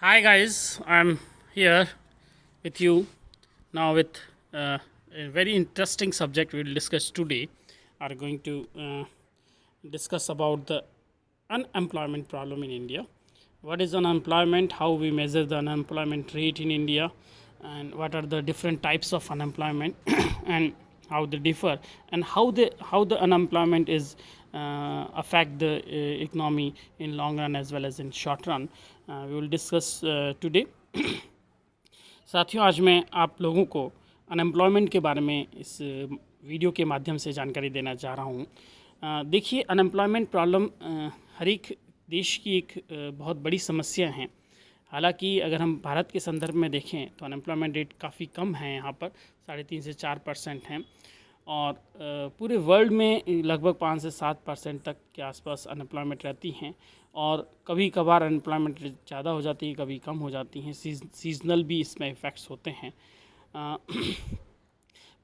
Hi guys, I'm here with you now with a very interesting subject we will discuss today. Are going to discuss about the unemployment problem in India. What is unemployment? How we measure the unemployment rate in India, and what are the different types of unemployment, and how they differ, and how the unemployment is affect the economy in long run as well as in short run. We will discuss today. साथियों, आज मैं आप लोगों को unemployment के बारे में इस वीडियो के माध्यम से जानकारी देना चाह रहा हूँ। देखिए, अनएम्प्लॉयमेंट प्रॉब्लम हर एक देश की एक बहुत बड़ी समस्या है। हालांकि अगर हम भारत के संदर्भ में देखें तो अनएम्प्लॉयमेंट रेट काफ़ी कम है, यहाँ पर 3.5 से 4% हैं, और पूरे वर्ल्ड में लगभग 5 से 7% तक के आसपास अनएम्प्लॉयमेंट रहती हैं, और कभी कभार अनएम्प्लॉयमेंट ज़्यादा हो जाती है, कभी कम हो जाती हैं। सीजनल भी इसमें इफ़ेक्ट्स होते हैं।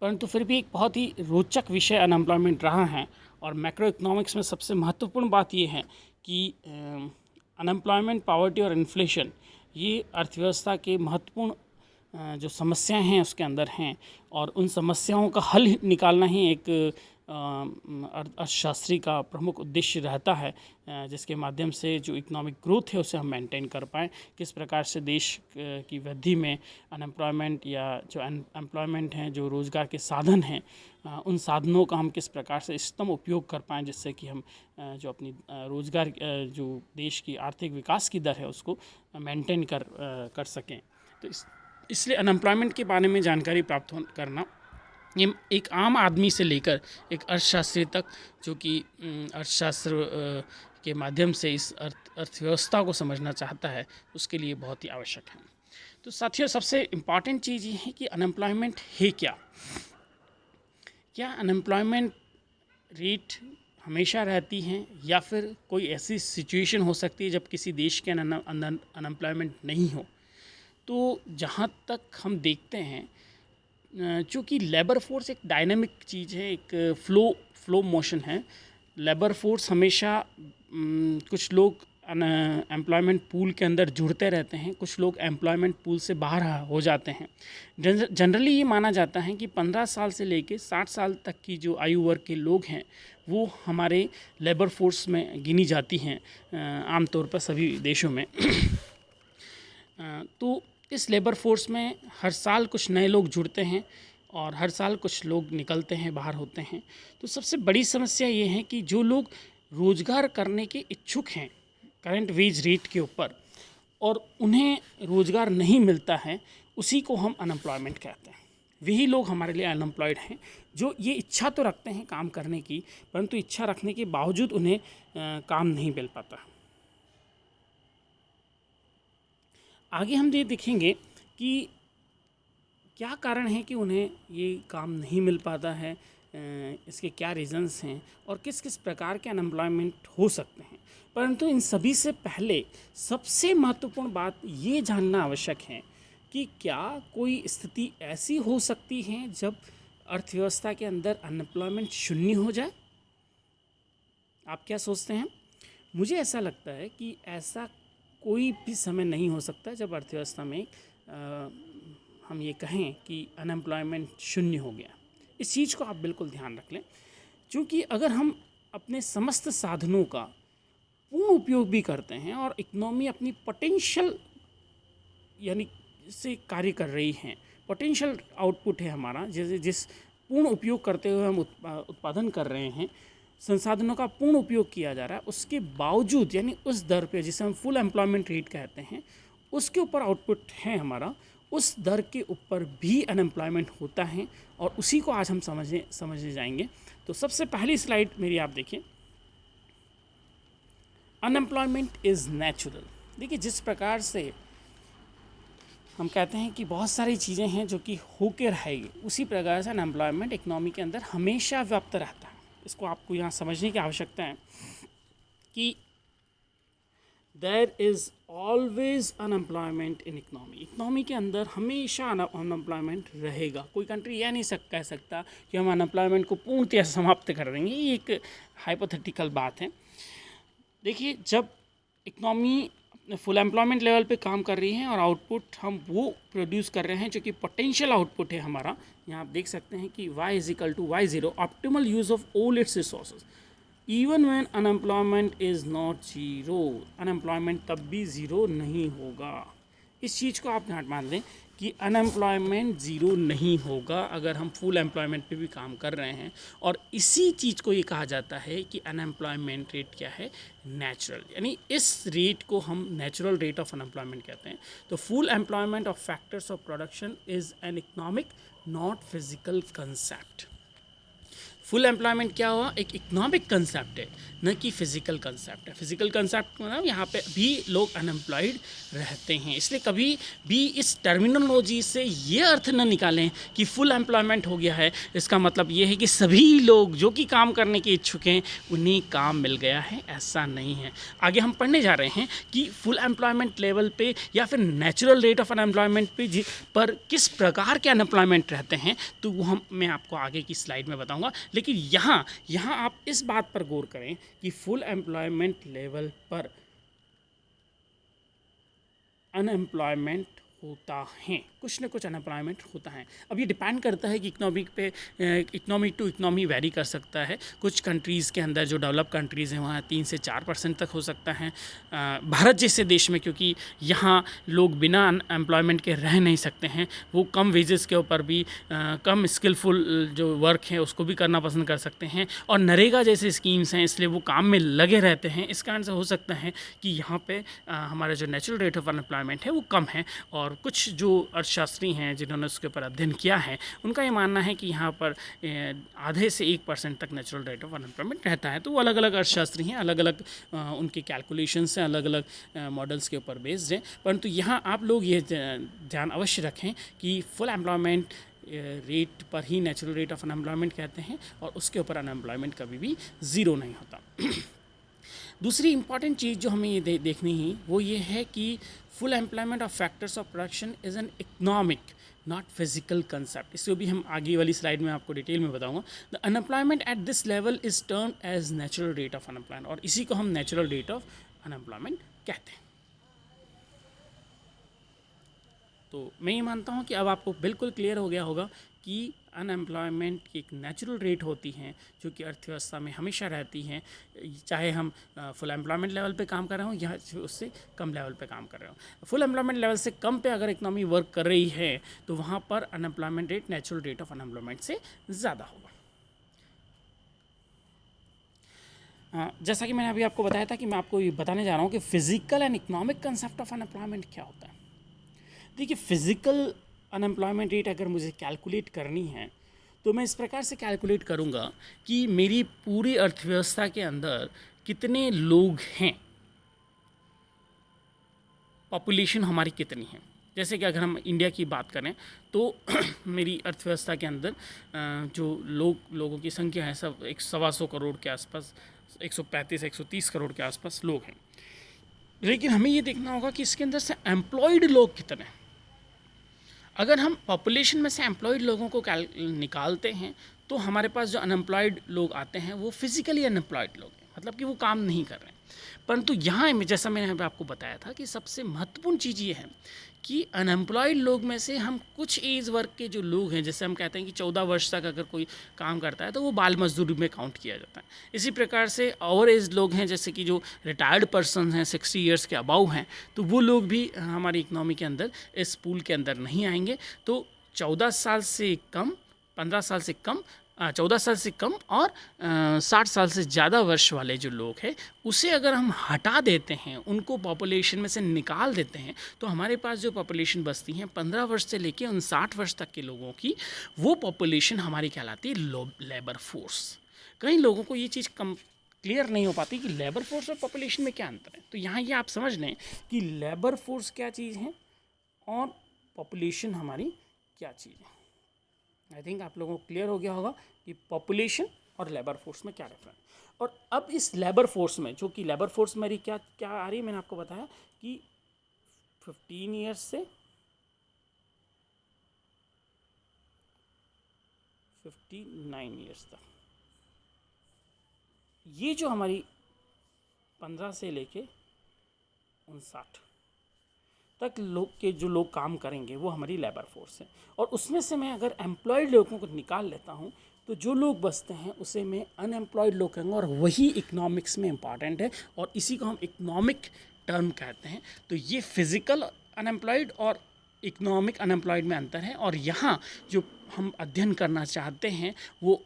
परंतु फिर भी एक बहुत ही रोचक विषय अनएम्प्लॉयमेंट रहा है, और मैक्रो इकोनॉमिक्स में सबसे महत्वपूर्ण बात ये है कि अनएम्प्लॉयमेंट, पॉवर्टी और इन्फ्लेशन ये अर्थव्यवस्था के महत्वपूर्ण जो समस्याएं हैं उसके अंदर हैं, और उन समस्याओं का हल निकालना ही एक अर्थशास्त्री का प्रमुख उद्देश्य रहता है, जिसके माध्यम से जो इकोनॉमिक ग्रोथ है उसे हम मेंटेन कर पाएँ। किस प्रकार से देश की वृद्धि में अनएम्प्लॉयमेंट या जो एम्प्लॉयमेंट हैं, जो रोज़गार के साधन हैं, उन साधनों का हम किस प्रकार से इष्टतम उपयोग कर पाएँ, जिससे कि हम जो अपनी रोज़गार जो देश की आर्थिक विकास की दर है उसको मेंटेन कर सकें। तो इसलिए अनएम्प्लॉयमेंट के बारे में जानकारी प्राप्त करना, ये एक आम आदमी से लेकर एक अर्थशास्त्री तक, जो कि अर्थशास्त्र के माध्यम से इस अर्थव्यवस्था को समझना चाहता है, उसके लिए बहुत ही आवश्यक है। तो साथियों, सबसे इम्पॉर्टेंट चीज़ ये है कि अनएम्प्लॉयमेंट है क्या अनएम्प्लॉयमेंट रेट हमेशा रहती हैं, या फिर कोई ऐसी सिचुएशन हो सकती है जब किसी देश के अंदर अनएम्प्लॉयमेंट नहीं हो। तो जहाँ तक हम देखते हैं, चूँकि लेबर फोर्स एक डायनामिक चीज़ है, एक फ्लो मोशन है। लेबर फोर्स हमेशा कुछ लोग एम्प्लॉयमेंट पूल के अंदर जुड़ते रहते हैं, कुछ लोग एम्प्लॉयमेंट पूल से बाहर हो जाते हैं। जनरली ये माना जाता है कि 15 साल से लेकर 60 साल तक की जो आयु वर्ग के लोग हैं वो हमारे लेबर फोर्स में गिनी जाती हैं, आमतौर पर सभी देशों में। तो इस लेबर फोर्स में हर साल कुछ नए लोग जुड़ते हैं, और हर साल कुछ लोग निकलते हैं, बाहर होते हैं। तो सबसे बड़ी समस्या ये है कि जो लोग रोज़गार करने के इच्छुक हैं करंट वेज रेट के ऊपर, और उन्हें रोज़गार नहीं मिलता है, उसी को हम अनएम्प्लॉयमेंट कहते हैं। वही लोग हमारे लिए अनएम्प्लॉयड हैं, जो ये इच्छा तो रखते हैं काम करने की, परंतु इच्छा रखने के बावजूद उन्हें काम नहीं मिल पाता। आगे हम ये देखेंगे कि क्या कारण है कि उन्हें ये काम नहीं मिल पाता है, इसके क्या रीज़न्स हैं, और किस किस प्रकार के अनएम्प्लॉयमेंट हो सकते हैं। परंतु इन सभी से पहले सबसे महत्वपूर्ण बात ये जानना आवश्यक है कि क्या कोई स्थिति ऐसी हो सकती है जब अर्थव्यवस्था के अंदर अनएम्प्लॉयमेंट शून्य हो जाए। आप क्या सोचते हैं? मुझे ऐसा लगता है कि ऐसा कोई भी समय नहीं हो सकता जब अर्थव्यवस्था में हम ये कहें कि अनएम्प्लॉयमेंट शून्य हो गया। इस चीज़ को आप बिल्कुल ध्यान रख लें, क्योंकि अगर हम अपने समस्त साधनों का पूर्ण उपयोग भी करते हैं और इकोनॉमी अपनी पोटेंशियल यानी से कार्य कर रही है, पोटेंशियल आउटपुट है हमारा, जिस पूर्ण उपयोग करते हुए हम उत्पादन कर रहे हैं, संसाधनों का पूर्ण उपयोग किया जा रहा है, उसके बावजूद यानी उस दर पे जिसे हम फुल एम्प्लॉयमेंट रेट कहते हैं, उसके ऊपर आउटपुट है हमारा, उस दर के ऊपर भी अनएम्प्लॉयमेंट होता है, और उसी को आज हम समझने जाएंगे। तो सबसे पहली स्लाइड मेरी आप देखिए, अनएम्प्लॉयमेंट इज़ नेचुरल। देखिए, जिस प्रकार से हम कहते हैं कि बहुत सारी चीज़ें हैं जो कि होकर रहेगी, उसी प्रकार से अनएम्प्लॉयमेंट इकोनॉमी के अंदर हमेशा व्याप्त रहता है। इसको आपको यहाँ समझने की आवश्यकता है कि there is always unemployment in economy के अंदर हमेशा अनएम्प्लॉयमेंट रहेगा। कोई कंट्री यह नहीं कह सकता कि हम अनएम्प्लॉयमेंट को पूर्णतः समाप्त कर देंगे। ये एक हाइपोथेटिकल बात है। देखिए, जब इकोनॉमी फुल एम्प्लॉयमेंट लेवल पे काम कर रही हैं और आउटपुट हम वो प्रोड्यूस कर रहे हैं जो कि पोटेंशियल आउटपुट है हमारा। यहाँ आप देख सकते हैं कि y is equal to y0 optimal use of all its resources even when unemployment is not zero. Unemployment तब भी ज़ीरो नहीं होगा। इस चीज़ को आप ध्यान मान लें कि अनएम्प्लॉयमेंट ज़ीरो नहीं होगा अगर हम फुल एम्प्लॉयमेंट पे भी काम कर रहे हैं। और इसी चीज़ को ये कहा जाता है कि अनएम्प्लॉयमेंट रेट क्या है, नेचुरल, यानी इस रेट को हम नेचुरल रेट ऑफ अनएम्प्लॉयमेंट कहते हैं। तो full employment of factors of production is an economic not physical concept. Full employment क्या हुआ, एक इकोनॉमिक कंसेप्ट है, न कि फिजिकल कंसेप्ट है। फिजिकल कंसेप्ट मतलब यहाँ पे भी लोग अनएम्प्लॉयड रहते हैं। इसलिए कभी भी इस टर्मिनोलॉजी से ये अर्थ न निकालें कि फुल एम्प्लॉयमेंट हो गया है, इसका मतलब ये है कि सभी लोग जो कि काम करने के इच्छुक हैं उन्हें काम मिल गया है, ऐसा नहीं है। आगे हम पढ़ने जा रहे हैं कि फुल एम्प्लॉयमेंट लेवल पे या फिर नेचुरल रेट ऑफ अनएम्प्लॉयमेंट पर किस प्रकार के अनएम्प्लॉयमेंट रहते हैं, तो वो मैं आपको आगे की स्लाइड में बताऊँगा। लेकिन यहाँ आप इस बात पर गौर करें कि फुल एम्प्लॉयमेंट लेवल पर अनएम्प्लॉयमेंट होता है, कुछ न कुछ अनएम्प्लॉयमेंट होता है। अब ये डिपेंड करता है कि इकनॉमी टू इकनॉमी वेरी कर सकता है। कुछ कंट्रीज़ के अंदर जो डेवलप कंट्रीज़ हैं वहाँ 3 से 4% तक हो सकता है। भारत जैसे देश में, क्योंकि यहाँ लोग बिना एम्प्लॉयमेंट के रह नहीं सकते हैं, वो कम वेजेस के ऊपर भी कम स्किलफुल जो वर्क है उसको भी करना पसंद कर सकते हैं। और नरेगा जैसे स्कीम्स हैं, इसलिए वो काम में लगे रहते हैं। इस कारण से हो सकता है कि यहाँ पे हमारा जो नेचुरल रेट ऑफ अनएम्प्लॉयमेंट है वो कम है। और कुछ जो अर्थशास्त्री हैं जिन्होंने उसके ऊपर अध्ययन किया है, उनका ये मानना है कि यहाँ पर आधे से 1% तक नेचुरल रेट ऑफ अनएम्प्लॉयमेंट रहता है। तो वो अलग अलग अर्थशास्त्री हैं, अलग अलग उनके कैलकुलेशंस हैं, अलग अलग मॉडल्स के ऊपर बेस्ड हैं। परंतु यहाँ आप लोग ये ध्यान अवश्य रखें कि फुल एम्प्लॉयमेंट रेट पर ही नेचुरल रेट ऑफ अनएम्प्लॉयमेंट कहते हैं और उसके ऊपर अनएम्प्लॉयमेंट कभी भी ज़ीरो नहीं होता। दूसरी इंपॉर्टेंट चीज़ जो हमें ये देखनी ही वो ये है कि full employment of factors of production is an economic not physical concept. इसको भी हम आगे वाली स्लाइड में आपको डिटेल में बताऊंगा। The unemployment at this level is term as natural rate of unemployment, और इसी को हम नेचुरल रेट ऑफ अनएम्प्लॉयमेंट कहते हैं। तो मैं ये मानता हूँ कि अब आपको बिल्कुल क्लियर हो गया होगा कि अनएम्प्लॉयमेंट की एक नेचुरल रेट होती हैं जो कि अर्थव्यवस्था में हमेशा रहती हैं, चाहे हम फुल एम्प्लॉयमेंट लेवल पे काम कर रहे हों या उससे कम लेवल पे काम कर रहे हों। फुल एम्प्लॉयमेंट लेवल से कम पे अगर इकनॉमी वर्क कर रही है तो वहाँ पर unemployment rate natural rate of unemployment से ज़्यादा होगा। जैसा कि मैंने अभी आपको बताया था कि मैं आपको ये बताने जा रहा हूँ कि physical and economic concept of unemployment क्या होता है। देखिए, फिजिकल अनएम्प्लॉयमेंट रेट अगर मुझे कैलकुलेट करनी है तो मैं इस प्रकार से कैलकुलेट करूँगा कि मेरी पूरी अर्थव्यवस्था के अंदर कितने लोग हैं, पॉपुलेशन हमारी कितनी है। जैसे कि अगर हम इंडिया की बात करें तो मेरी अर्थव्यवस्था के अंदर जो लोगों की संख्या है सब 125 करोड़ के आसपास, 135-130 करोड़ के आसपास लोग हैं। लेकिन हमें ये देखना होगा कि इसके अंदर से एम्प्लॉयड लोग कितने हैं। अगर हम पॉपुलेशन में से एम्प्लॉयड लोगों को निकालते हैं तो हमारे पास जो अनएम्प्लॉयड लोग आते हैं वो फिजिकली अनएम्प्लॉयड लोग हैं, मतलब कि वो काम नहीं कर रहे हैं। परंतु यहाँ जैसा मैंने आपको बताया था कि सबसे महत्वपूर्ण चीज़ ये है कि अनएम्प्लॉयड लोग में से हम कुछ एज वर्ग के जो लोग हैं, जैसे हम कहते हैं कि 14 वर्ष तक अगर कोई काम करता है तो वो बाल मजदूरी में काउंट किया जाता है। इसी प्रकार से ओवर एज लोग हैं, जैसे कि जो रिटायर्ड पर्सन हैं 60 ईयर्स के अबाउ हैं, तो वो लोग भी हमारी इकनॉमी के अंदर इस पूल के अंदर नहीं आएंगे। तो 14 साल से कम, 15 साल से कम, 14 साल से कम और 60 साल से ज़्यादा वर्ष वाले जो लोग हैं उसे अगर हम हटा देते हैं, उनको पॉपुलेशन में से निकाल देते हैं, तो हमारे पास जो पॉपुलेशन बचती है 15 वर्ष से लेकर 59 वर्ष तक के लोगों की, वो पॉपुलेशन हमारी कहलाती है लेबर फोर्स। कई लोगों को ये चीज़ क्लियर नहीं हो पाती कि लेबर फोर्स और पॉपुलेशन में क्या अंतर है। तो यहाँ ये आप समझ लें कि लेबर फोर्स क्या चीज़ है और पॉपुलेशन हमारी क्या चीज़ है। आई थिंक आप लोगों को क्लियर हो गया होगा कि पॉपुलेशन और लेबर फोर्स में क्या डिफरेंस। और अब इस लेबर फोर्स में, जो कि लेबर फोर्स मेरी क्या क्या आ रही है, मैंने आपको बताया कि 15 ईयर्स से 59 ईयर्स तक, ये जो हमारी 15 से लेके 59 तक लोग के जो लोग काम करेंगे वो हमारी लेबर फोर्स है। और उसमें से मैं अगर एम्प्लॉयड लोगों को निकाल लेता हूँ तो जो लोग बचते हैं उसे मैं अनएम्प्लॉयड लोग कहूँगा, और वही इकोनॉमिक्स में इम्पॉर्टेंट है और इसी को हम इकोनॉमिक टर्म कहते हैं। तो ये फिज़िकल अनएम्प्लॉयड और इकोनॉमिक अनएम्प्लॉयड में अंतर है, और यहाँ जो हम अध्ययन करना चाहते हैं वो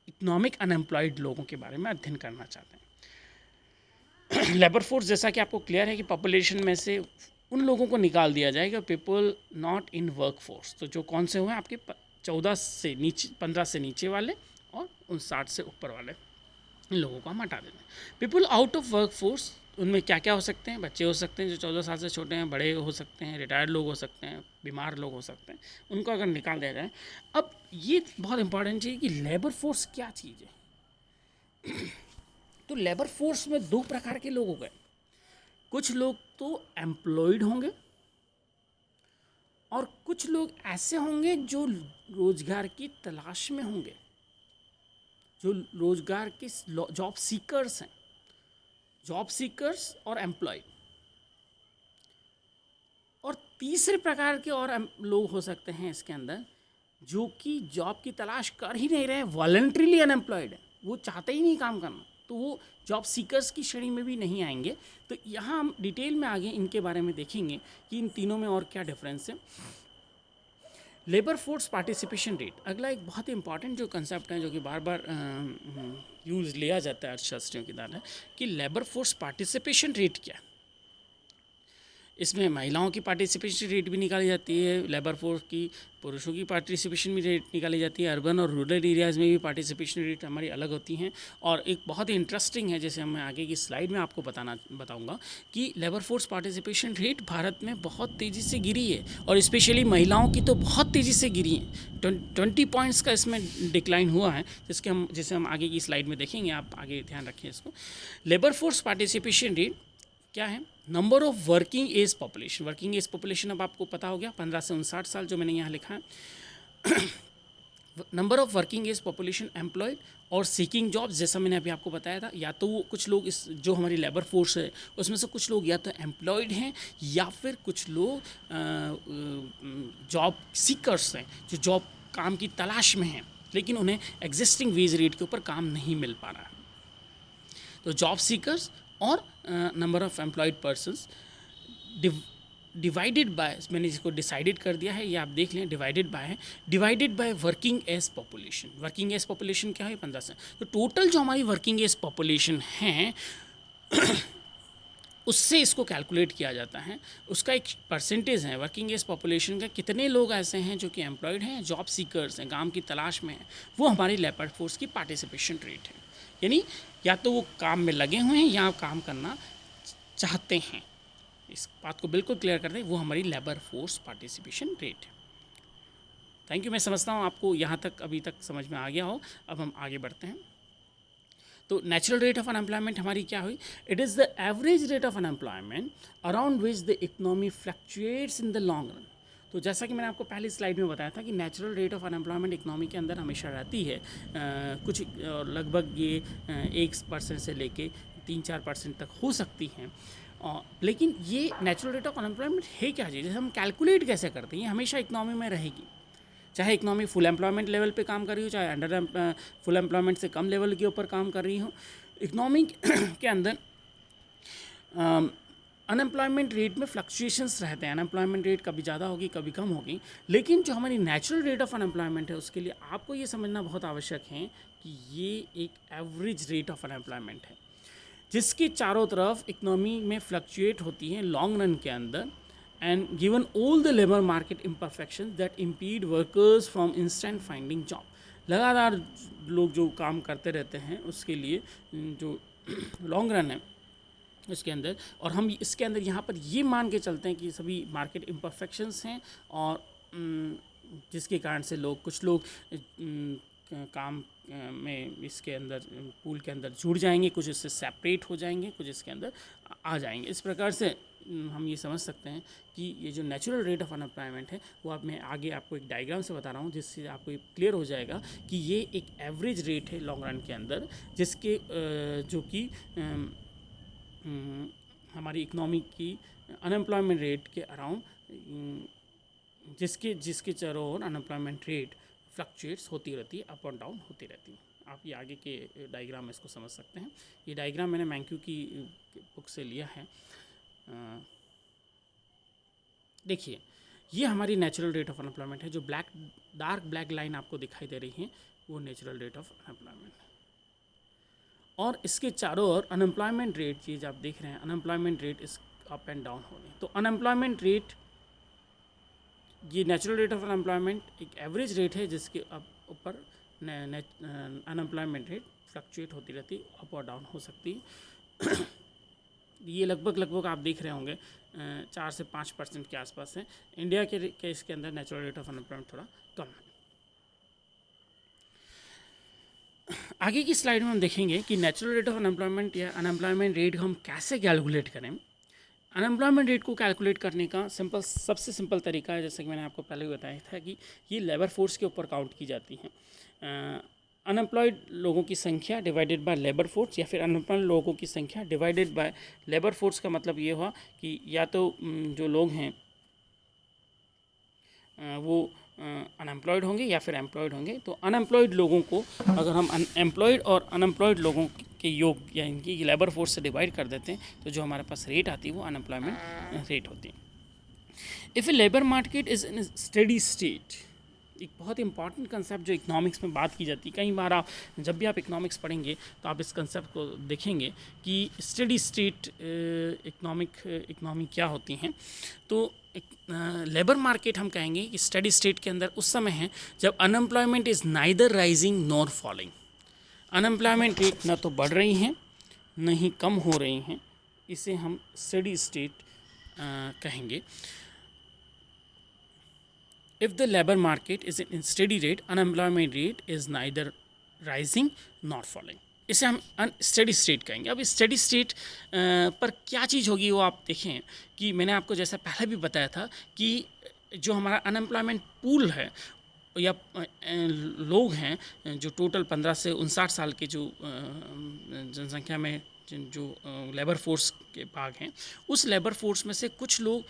इकोनॉमिक अनएम्प्लॉयड लोगों के बारे में अध्ययन करना चाहते हैं। लेबर फोर्स जैसा कि आपको क्लियर है कि पॉपुलेशन में से उन लोगों को निकाल दिया जाएगा people not in work force, तो जो कौन से हुए आपके 14 से नीचे, 15 से नीचे वाले और 59 से ऊपर वाले, इन लोगों को हम हटा देते हैं। People out of work force, उनमें क्या क्या हो सकते हैं? बच्चे हो सकते हैं जो 14 साल से छोटे हैं, बड़े हो सकते हैं, रिटायर्ड लोग हो सकते हैं, बीमार लोग हो सकते हैं, उनको अगर निकाल दिया जाए। अब ये बहुत इंपॉर्टेंट चीज़ कि लेबर फोर्स क्या चीज़ है। तो लेबर फोर्स में दो प्रकार के लोग हो गए। कुछ लोग तो एम्प्लॉयड होंगे और कुछ लोग ऐसे होंगे जो रोजगार की तलाश में होंगे, जो रोजगार के जॉब सीकर्स हैं, जॉब सीकर्स और एम्प्लॉयड। और तीसरे प्रकार के और लोग हो सकते हैं इसके अंदर जो कि जॉब की तलाश कर ही नहीं रहे, वॉलंटरीली अनएम्प्लॉयड है, वो चाहते ही नहीं काम करना, तो वो जॉब सीकर्स की श्रेणी में भी नहीं आएंगे। तो यहाँ हम डिटेल में आगे इनके बारे में देखेंगे कि इन तीनों में और क्या डिफरेंस है। लेबर फोर्स पार्टिसिपेशन रेट अगला एक बहुत ही इंपॉर्टेंट जो कंसेप्ट है, जो कि बार बार यूज़ लिया जाता है अर्थशास्त्रियों के द्वारा, कि लेबर फोर्स पार्टिसिपेशन रेट क्या है। इसमें महिलाओं की पार्टिसिपेशन रेट भी निकाली जाती है, लेबर फोर्स की पुरुषों की पार्टिसिपेशन भी रेट निकाली जाती है, अर्बन और रूरल एरियाज़ में भी पार्टिसिपेशन रेट हमारी अलग होती हैं। और एक बहुत ही इंटरेस्टिंग है, जैसे मैं आगे की स्लाइड में आपको बताऊंगा कि labour force participation rate Bharat में बहुत तेज़ी से गिरी है, और स्पेशली महिलाओं की तो बहुत तेज़ी से गिरी है। 20 पॉइंट्स का इसमें डिक्लाइन हुआ है, जिसे हम आगे की स्लाइड में देखेंगे। आप आगे ध्यान रखें इसको। लेबर फोर्स पार्टिसिपेशन रेट क्या है? Number of working age population. Working age population अब आपको पता हो गया, 15 से 59 साल जो मैंने यहाँ लिखा है। Number of working age population employed और सीकिंग जॉब्स, जैसा मैंने अभी आपको बताया था, या तो वो कुछ लोग इस जो हमारी लेबर फोर्स है उसमें से कुछ लोग या तो एम्प्लॉयड हैं या फिर कुछ लोग जॉब सीकर्स हैं, जो जॉब काम की तलाश में हैं लेकिन उन्हें एग्जिस्टिंग वेज रेट के ऊपर काम नहीं मिल पा रहा है। तो जॉब सीकर्स और number of employed persons divided by, मैंने इसको डिसाइडेड कर दिया है, ये आप देख लें, divided by working age population. Working age population क्या है? 15 से। तो टोटल जो हमारी वर्किंग एज पॉपुलेशन है उससे इसको कैलकुलेट किया जाता है, उसका एक परसेंटेज है वर्किंग एज पॉपुलेशन का, कितने लोग ऐसे हैं जो कि एम्प्लॉयड हैं, जॉब सीकर्स हैं, काम की तलाश में हैं, वो हमारी लेबर फोर्स की पार्टिसिपेशन रेट है। यानी या तो वो काम में लगे हुए हैं या काम करना चाहते हैं, इस बात को बिल्कुल क्लियर कर दें, वो हमारी लेबर फोर्स पार्टिसिपेशन रेट है। Thank you. मैं समझता हूँ आपको यहाँ तक अभी तक समझ में आ गया हो। अब हम आगे बढ़ते हैं। तो नेचुरल रेट ऑफ अनएम्प्लॉयमेंट हमारी क्या हुई? It is the average rate of unemployment around which the economy fluctuates in the long run. तो जैसा कि मैंने आपको पहली स्लाइड में बताया था कि natural rate of unemployment economy के अंदर हमेशा रहती है, कुछ लगभग ये 1% से लेके 3-4% तक हो सकती हैं। लेकिन ये नेचुरल रेट ऑफ अनएम्प्लॉयमेंट है क्या चीज़, हम कैलकुलेट कैसे करते हैं? ये हमेशा इकोनॉमी में रहेगी, चाहे इकोनॉमी फुल एम्प्लॉयमेंट लेवल पे काम कर रही हो, चाहे अंडर फुल एम्प्लॉयमेंट से कम लेवल के ऊपर काम कर रही हो। इकोनॉमी के अंदर अनएम्प्लॉयमेंट रेट में फ्लक्चुएशंस रहते हैं, अनएम्प्लॉयमेंट रेट कभी ज़्यादा होगी कभी कम होगी। लेकिन जो हमारी नेचुरल रेट ऑफ अनएम्प्लॉयमेंट है उसके लिए आपको ये समझना बहुत आवश्यक है कि ये एक एवरेज रेट ऑफ अनएम्प्लॉयमेंट है, जिसके चारों तरफ इकोनॉमी में फ्लक्चुएट होती हैं लॉन्ग रन के अंदर, and given all the labor market imperfections that impede workers from instant finding job। लगातार लोग जो काम करते रहते हैं उसके लिए जो लॉन्ग रन है उसके अंदर, और हम इसके अंदर यहाँ पर ये मान के चलते हैं कि सभी मार्केट इम्परफेक्शंस हैं, और जिसके कारण से कुछ लोग काम में इसके अंदर पूल के अंदर जुड़ जाएंगे, कुछ इससे सेपरेट हो जाएंगे, कुछ इसके अंदर आ जाएंगे। इस प्रकार से हम ये समझ सकते हैं कि ये जो नेचुरल रेट ऑफ अनएम्प्लॉयमेंट है वो मैं आगे आपको एक डायग्राम से बता रहा हूँ, जिससे आपको ये क्लियर हो जाएगा कि ये एक एवरेज रेट है लॉन्ग रन के अंदर, जिसके जो कि हमारी इकनॉमी की अनएम्प्लॉयमेंट रेट के अराउंड जिसके चारों ओर अनएम्प्लॉयमेंट रेट फ्लक्चुएट्स होती रहती है, अप और डाउन होती रहती है। आप ये आगे के डायग्राम में इसको समझ सकते हैं। ये डायग्राम मैंने मैंक्यू की बुक से लिया है। देखिए, ये हमारी नेचुरल रेट ऑफ अनएम्प्लॉयमेंट है। जो डार्क ब्लैक लाइन आपको दिखाई दे रही है वो नेचुरल रेट ऑफ अनएम्प्लॉयमेंट है, और इसके चारों ओर अनएम्प्लॉयमेंट रेट चीज़ आप देख रहे हैं, अनएम्प्लॉयमेंट रेट इस अप एंड डाउन हो रही है। तो अनएम्प्लॉयमेंट रेट, ये नेचुरल रेट ऑफ अनएम्प्लॉयमेंट एक एवरेज रेट है जिसके ऊपर अनएम्प्लॉयमेंट रेट फ्लक्चुएट होती रहती, अप और डाउन हो सकती है। ये लगभग आप देख रहे होंगे 4 से 5% के आसपास है। इंडिया के केस के अंदर नेचुरल रेट ऑफ अनएम्प्लॉयमेंट थोड़ा कम है। आगे की स्लाइड में हम देखेंगे कि नेचुरल रेट ऑफ अनएम्प्लॉयमेंट या अनएम्प्लॉयमेंट रेट हम कैसे कैलकुलेट करें। अनएम्प्लॉयमेंट रेट को कैलकुलेट करने का सबसे सिंपल तरीका है, जैसे कि मैंने आपको पहले भी बताया था, कि ये लेबर फोर्स के ऊपर काउंट की जाती है। अनएम्प्लॉयड लोगों की संख्या डिवाइडेड बाय लेबर फोर्स, या फिर अनएम्प्लॉयड लोगों की संख्या डिवाइडेड बाय लेबर फोर्स का मतलब ये हुआ कि या तो जो लोग हैं वो अनएम्प्लॉयड होंगे या फिर एम्प्लॉयड होंगे। तो अनएम्प्लॉयड लोगों को अगर हम एम्प्लॉयड और अनएम्प्लॉयड लोगों के योग या इनकी लेबर फोर्स से डिवाइड कर देते हैं तो जो हमारे पास रेट आती है वो अनएम्प्लॉयमेंट रेट होती है। If a labour market is in steady state, एक बहुत इंपॉर्टेंट कंसेप्ट जो इकोनॉमिक्स में बात की जाती है। कई बार आप जब भी आप इकोनॉमिक्स पढ़ेंगे तो आप इस कंसेप्ट को देखेंगे कि स्टडी स्टेट इकोनॉमी क्या होती हैं। तो लेबर मार्केट हम कहेंगे कि स्टडी स्टेट के अंदर उस समय है जब unemployment is neither rising nor falling. Unemployment rate ना तो बढ़ रही हैं न ही कम हो रही हैं, इसे हम स्टडी स्टेट कहेंगे। If the labor market is in steady rate, unemployment rate is neither rising nor falling. इसे हम अनस्टेडी स्टेट कहेंगे। अब स्टेडी स्टेट पर क्या चीज़ होगी वो आप देखें कि मैंने आपको जैसा पहले भी बताया था कि जो हमारा अनएम्प्लॉयमेंट पूल है या लोग हैं जो टोटल 15 से 59 साल के जो जनसंख्या में जो लेबर फोर्स के भाग हैं, उस लेबर फोर्स में से कुछ लोग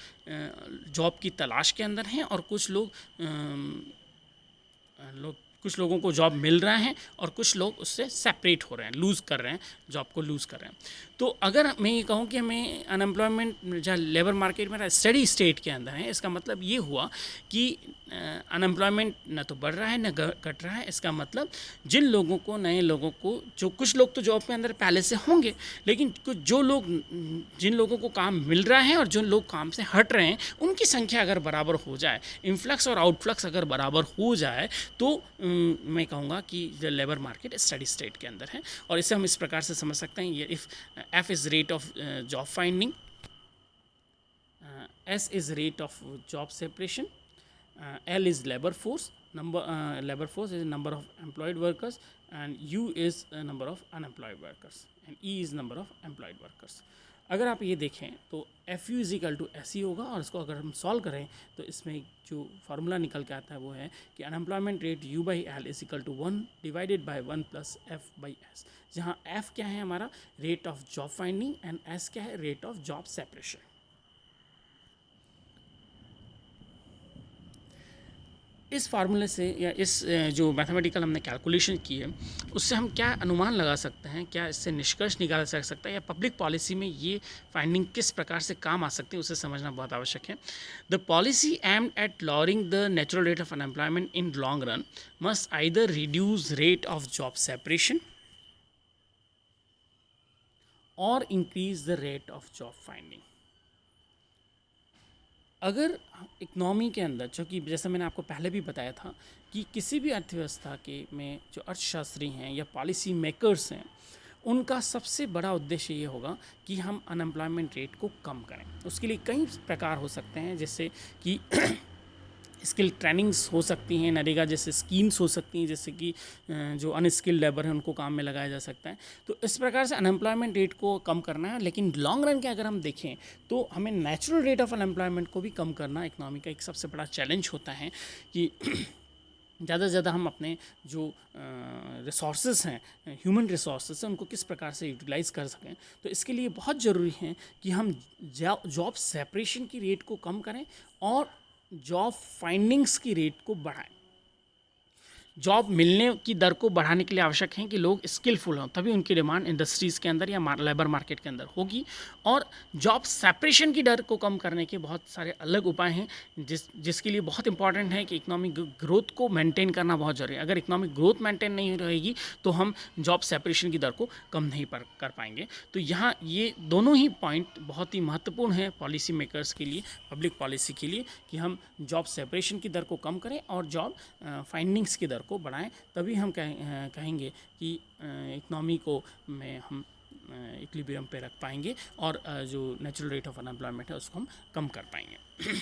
जॉब की तलाश के अंदर हैं और कुछ लोगों को जॉब मिल रहा है और कुछ लोग उससे सेपरेट हो रहे हैं, लूज़ कर रहे हैं, जॉब को लूज़ कर रहे हैं। तो अगर मैं ये कहूँ कि हमें अनएम्प्लॉयमेंट जहाँ लेबर मार्केट में स्टडी स्टेट के अंदर है, इसका मतलब ये हुआ कि अनएम्प्लॉयमेंट न तो बढ़ रहा है न घट रहा है। इसका मतलब जिन लोगों को, नए लोगों को, जो कुछ लोग तो जॉब के अंदर पहले से होंगे, लेकिन कुछ जिन लोगों को काम मिल रहा है और जो लोग काम से हट रहे हैं, उनकी संख्या अगर बराबर हो जाए, इनफ्लक्स और आउटफ्लक्स अगर बराबर हो जाए, तो मैं कहूँगा कि लेबर मार्केट स्टडी स्टेट के अंदर है। और इसे हम इस प्रकार से समझ सकते हैं, ये if F is rate of job finding, S is rate of job separation, L is labor force, labor force is number of employed workers, and U is number of unemployed workers, and E is number of employed workers. अगर आप ये देखें तो F U is equal to S E होगा, और इसको अगर हम सॉल्व करें तो इसमें जो फार्मूला निकल के आता है वो है कि unemployment rate U by L is equal to 1 divided by 1 plus F by S, जहाँ एफ क्या है हमारा rate of job finding and S क्या है रेट ऑफ जॉब सेपरेशन। इस फार्मूले से या इस जो मैथमेटिकल हमने कैलकुलेशन की है उससे हम क्या अनुमान लगा सकते हैं, क्या इससे निष्कर्ष निकाला जा सकता है, या पब्लिक पॉलिसी में ये फाइंडिंग किस प्रकार से काम आ सकती है, उसे समझना बहुत आवश्यक है। The policy aimed at lowering the natural rate of unemployment in long run must either reduce rate of job separation और increase the rate of job finding. अगर इकनॉमी के अंदर, क्योंकि जैसा मैंने आपको पहले भी बताया था कि किसी भी अर्थव्यवस्था के में जो अर्थशास्त्री हैं या पॉलिसी मेकर्स हैं, उनका सबसे बड़ा उद्देश्य ये होगा कि हम अनएम्प्लॉयमेंट रेट को कम करें। उसके लिए कई प्रकार हो सकते हैं, जैसे कि स्किल ट्रेनिंग्स हो सकती हैं, नरेगा जैसे स्कीम्स हो सकती हैं, जैसे कि जो अनस्किल्ड लेबर है उनको काम में लगाया जा सकता है। तो इस प्रकार से अनएम्प्लॉयमेंट रेट को कम करना है। लेकिन लॉन्ग रन के अगर हम देखें तो हमें नेचुरल रेट ऑफ अनएम्प्लॉयमेंट को भी कम करना इकनॉमी का एक सबसे बड़ा चैलेंज होता है कि ज़्यादा से ज़्यादा हम अपने जो रिसोर्सेज हैं, ह्यूमन रिसोर्सेज हैं, उनको किस प्रकार से यूटिलाइज़ कर सकें। तो इसके लिए बहुत ज़रूरी है कि हम जॉब सेपरेशन की रेट को कम करें और जॉब फाइंडिंग्स की रेट को बढ़ाएं। जॉब मिलने की दर को बढ़ाने के लिए आवश्यक है कि लोग स्किलफुल हों, तभी उनकी डिमांड इंडस्ट्रीज़ के अंदर या लेबर मार्केट के अंदर होगी। और जॉब सेपरेशन की दर को कम करने के बहुत सारे अलग उपाय हैं, जिसके लिए बहुत इंपॉर्टेंट है कि इकोनॉमिक ग्रोथ को मेंटेन करना बहुत ज़रूरी है। अगर इकोनॉमिक ग्रोथ मेंटेन नहीं रहेगी तो हम जॉब सेपरेशन की दर को कम नहीं कर पाएंगे। तो यहाँ ये दोनों ही पॉइंट बहुत ही महत्वपूर्ण है पॉलिसी मेकर्स के लिए, पब्लिक पॉलिसी के लिए, कि हम जॉब सेपरेशन की दर को कम करें और जॉब फाइंडिंग्स की दर को बढ़ाएं। तभी हम कहेंगे कि इकनॉमी को में हम इक्विलिब्रियम पे रख पाएंगे और जो नेचुरल रेट ऑफ अनएम्प्लॉयमेंट है उसको हम कम कर पाएंगे।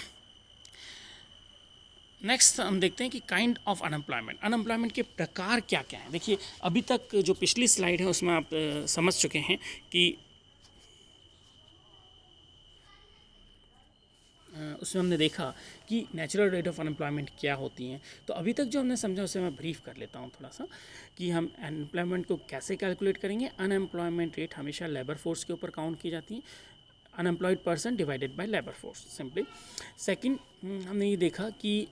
नेक्स्ट हम देखते हैं कि काइंड ऑफ अनएम्प्लॉयमेंट के प्रकार क्या क्या हैं। देखिए, अभी तक जो पिछली स्लाइड है उसमें आप समझ चुके हैं कि उसमें हमने देखा कि नेचुरल रेट ऑफ अनएम्प्लॉयमेंट क्या होती हैं। तो अभी तक जो हमने समझा उसे मैं ब्रीफ कर लेता हूँ थोड़ा सा, कि हम अनएम्प्लॉयमेंट को कैसे कैलकुलेट करेंगे। अनएम्प्लॉयमेंट रेट हमेशा लेबर फोर्स के ऊपर काउंट की जाती है, unemployed person divided by labour force simply. Second, हमने ये देखा कि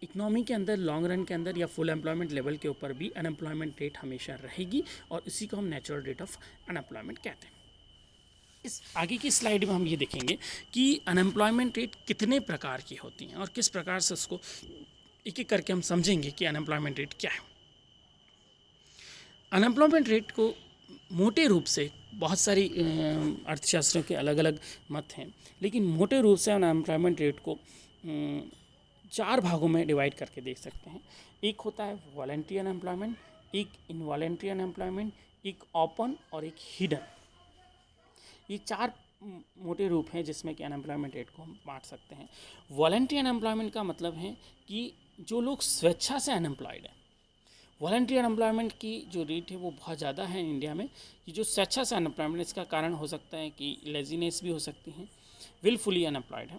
इकनॉमी के अंदर लॉन्ग रन के अंदर या फुल एम्प्लॉयमेंट लेवल के ऊपर भी अनएम्प्लॉयमेंट रेट हमेशा रहेगी और इसी को हम नेचुरल रेट ऑफ अनएम्प्लॉयमेंट कहते हैं। इस आगे की स्लाइड में हम ये देखेंगे कि अनएम्प्लॉयमेंट रेट कितने प्रकार की होती हैं और किस प्रकार से उसको एक एक करके हम समझेंगे कि अनएम्प्लॉयमेंट रेट क्या है। अनएम्प्लॉयमेंट रेट को मोटे रूप से बहुत सारी अर्थशास्त्रों के अलग अलग मत हैं, लेकिन मोटे रूप से अनएम्प्लॉयमेंट रेट को 4 भागों में डिवाइड करके देख सकते हैं। एक होता है वॉलंटरी अनएम्प्लॉयमेंट, एक इनवॉलंटरी अनएम्प्लॉयमेंट, एक ओपन और एक हिडन। ये 4 मोटे रूप हैं जिसमें कि अनएम्प्लॉयमेंट रेट को हम बांट सकते हैं। वॉलंटरी अनएम्प्लॉयमेंट का मतलब है कि जो लोग स्वेच्छा से अनएम्प्लॉयड हैं। वॉलंटरी अनएम्प्लॉयमेंट की जो रेट है वो बहुत ज़्यादा है इंडिया में, कि जो स्वेच्छा से अनएम्प्लॉयमेंट, इसका कारण हो सकता है कि लेजीनेस भी हो सकती है, विलफुली अनएम्प्लॉयड है।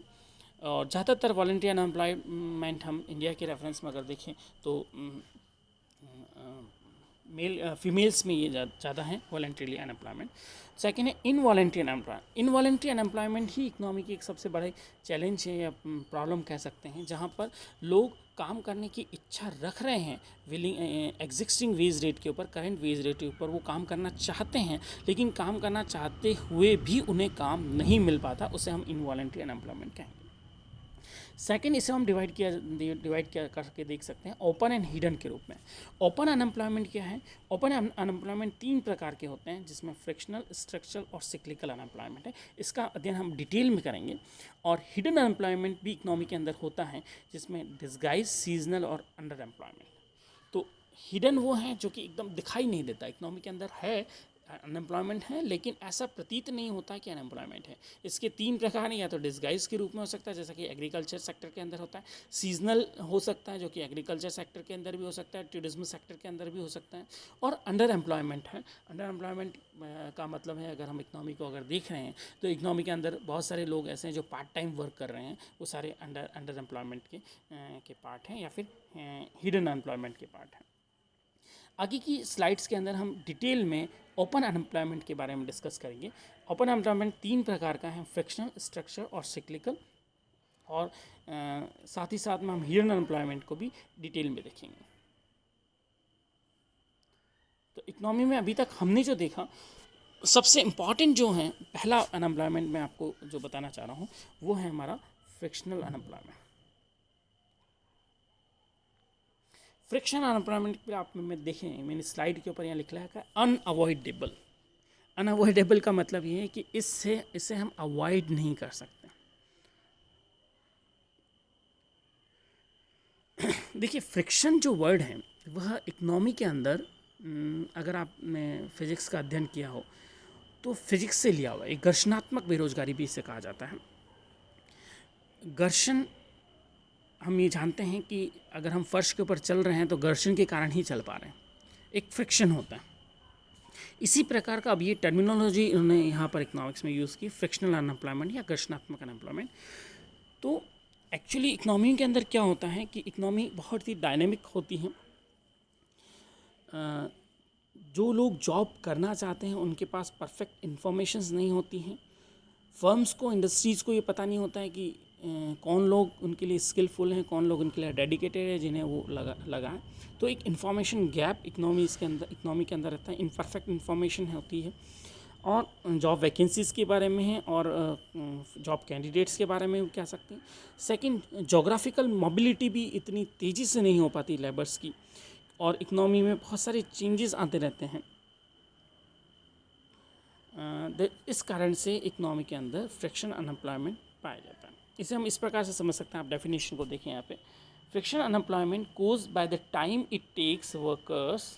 और ज़्यादातर वॉलंटरी अनएम्प्लॉयमेंट हम इंडिया के रेफरेंस में अगर देखें तो फीमेल्स में ये ज़्यादा है वॉलंटरीली अनएम्प्लॉयमेंट। सेकेंड है इनवॉलंटरी अनएम्प्लॉयमेंट। इनवॉलंटरी अनएम्प्लॉयमेंट ही इकोनॉमी की एक सबसे बड़े चैलेंज है या प्रॉब्लम कह सकते हैं, जहाँ पर लोग काम करने की इच्छा रख रहे हैं, विलिंग एग्जिस्टिंग वेज रेट के ऊपर, करंट वेज रेट के ऊपर वो काम करना चाहते हैं, लेकिन काम करना चाहते हुए भी उन्हें काम नहीं मिल पाता, उसे हम इनवॉलंटरी अनएम्प्लॉयमेंट कहेंगे। सेकेंड, इसे हम डिवाइड किया करके देख सकते हैं ओपन एंड हिडन के रूप में। ओपन अनएम्प्लॉयमेंट क्या है? ओपन अनएम्प्लॉयमेंट 3 प्रकार के होते हैं, जिसमें फ्रिक्शनल, स्ट्रक्चरल और सिक्लिकल अनएम्प्लॉयमेंट है। इसका अध्ययन हम डिटेल में करेंगे। और हिडन अनएम्प्लॉयमेंट भी इकोनॉमी के अंदर होता है, जिसमें डिस्गाइज, सीजनल और अंडर एम्प्लॉयमेंट। तो हिडन वो है जो कि एकदम दिखाई नहीं देता, इकोनॉमी के अंदर है, अनएम्प्लॉयमेंट है, लेकिन ऐसा प्रतीत नहीं होता कि अनएम्प्लॉयमेंट है। इसके 3 प्रकार हैं, या तो डिस्गाइज के रूप में हो सकता है, जैसा कि एग्रीकल्चर सेक्टर के अंदर होता है, सीजनल हो सकता है जो कि एग्रीकल्चर सेक्टर के अंदर भी हो सकता है, टूरिज्म सेक्टर के अंदर भी हो सकता है, और अंडर एम्प्लॉयमेंट है। अंडर एम्प्लॉयमेंट का मतलब है, अगर हम इकोनॉमी को अगर देख रहे हैं तो इकोनॉमी के अंदर बहुत सारे लोग ऐसे हैं जो पार्ट टाइम वर्क कर रहे हैं, वो सारे अंडर एम्प्लॉयमेंट के पार्ट हैं या फिर हिडन एम्प्लॉयमेंट के पार्ट हैं। आगे की स्लाइड्स के अंदर हम डिटेल में ओपन अनएम्प्लॉयमेंट के बारे में डिस्कस करेंगे। ओपन अनएम्प्लॉयमेंट 3 प्रकार का है, फ्रिक्शनल, स्ट्रक्चर और सिक्लिकल। और साथ ही साथ में हम हिडन अनएम्प्लॉयमेंट को भी डिटेल में देखेंगे। तो इकोनॉमी में अभी तक हमने जो देखा, सबसे इम्पॉर्टेंट जो है, पहला अनएम्प्लॉयमेंट मैं आपको जो बताना चाह रहा हूँ वो है हमारा फ्रिक्शनल अनएम्प्लॉयमेंट। फ्रिक्शनल अनएम्प्लॉयमेंट पे आप में देखें, मैंने स्लाइड के ऊपर यहाँ लिखा है अनअवॉइडेबल। अनअवॉइडेबल का मतलब ये है कि इसे हम अवॉइड नहीं कर सकते। देखिए, फ्रिक्शन जो वर्ड है वह इकोनॉमी के अंदर, अगर आपने फिजिक्स का अध्ययन किया हो तो फिजिक्स से लिया हुआ, एक घर्षणात्मक बेरोजगारी भी इसे कहा जाता है। घर्षण, हम ये जानते हैं कि अगर हम फर्श के ऊपर चल रहे हैं तो घर्षण के कारण ही चल पा रहे हैं, एक फ्रिक्शन होता है। इसी प्रकार का अब ये टर्मिनोलॉजी उन्होंने यहाँ पर इकोनॉमिक्स में यूज़ की, फ्रिक्शनल अनएम्प्लॉयमेंट या घर्षणात्मक अनएम्प्लॉयमेंट। तो एक्चुअली इकनॉमी के अंदर क्या होता है कि इकनॉमी बहुत ही डायनेमिक होती है। जो लोग जॉब करना चाहते हैं उनके पास परफेक्ट इन्फॉर्मेशंस नहीं होती हैं। फर्म्स को, इंडस्ट्रीज़ को ये पता नहीं होता है कि कौन लोग उनके लिए स्किलफुल हैं, कौन लोग उनके लिए डेडिकेटेड है, जिन्हें वो लगाएं। तो एक इन्फॉर्मेशन गैप इकनॉमी के अंदर रहता है। इनपरफेक्ट इन्फॉर्मेशन होती है। और जॉब वैकेंसीज़ के बारे में है और जॉब कैंडिडेट्स के बारे में कह सकते हैं। सेकंड, जोग्राफिकल मोबिलिटी भी इतनी तेज़ी से नहीं हो पाती लेबर्स की, और इकनॉमी में बहुत सारे चेंजेस आते रहते हैं। इस कारण से इकनॉमी के अंदर फ्रिक्शन अनएम्प्लॉयमेंट पाया जाता है। इसे हम इस प्रकार से समझ सकते हैं। आप डेफिनेशन को देखें यहाँ पे। Friction unemployment cause by the time it takes workers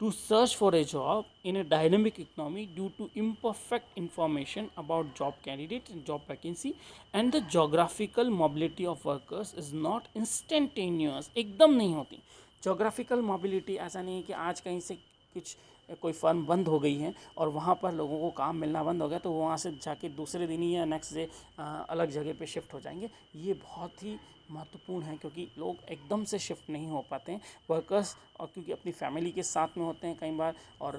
to search for a job in a dynamic economy due to imperfect information about job candidates and job vacancy, and the geographical mobility of workers is not instantaneous। एकदम नहीं होती। geographical mobility ऐसा नहीं है कि आज कहीं से कुछ कोई फर्म बंद हो गई है और वहाँ पर लोगों को काम मिलना बंद हो गया तो वो वहाँ से जाके दूसरे दिन ही या नेक्स्ट डे अलग जगह पे शिफ्ट हो जाएंगे। ये बहुत ही महत्वपूर्ण है क्योंकि लोग एकदम से शिफ्ट नहीं हो पाते हैं वर्कर्स, और क्योंकि अपनी फैमिली के साथ में होते हैं कई बार, और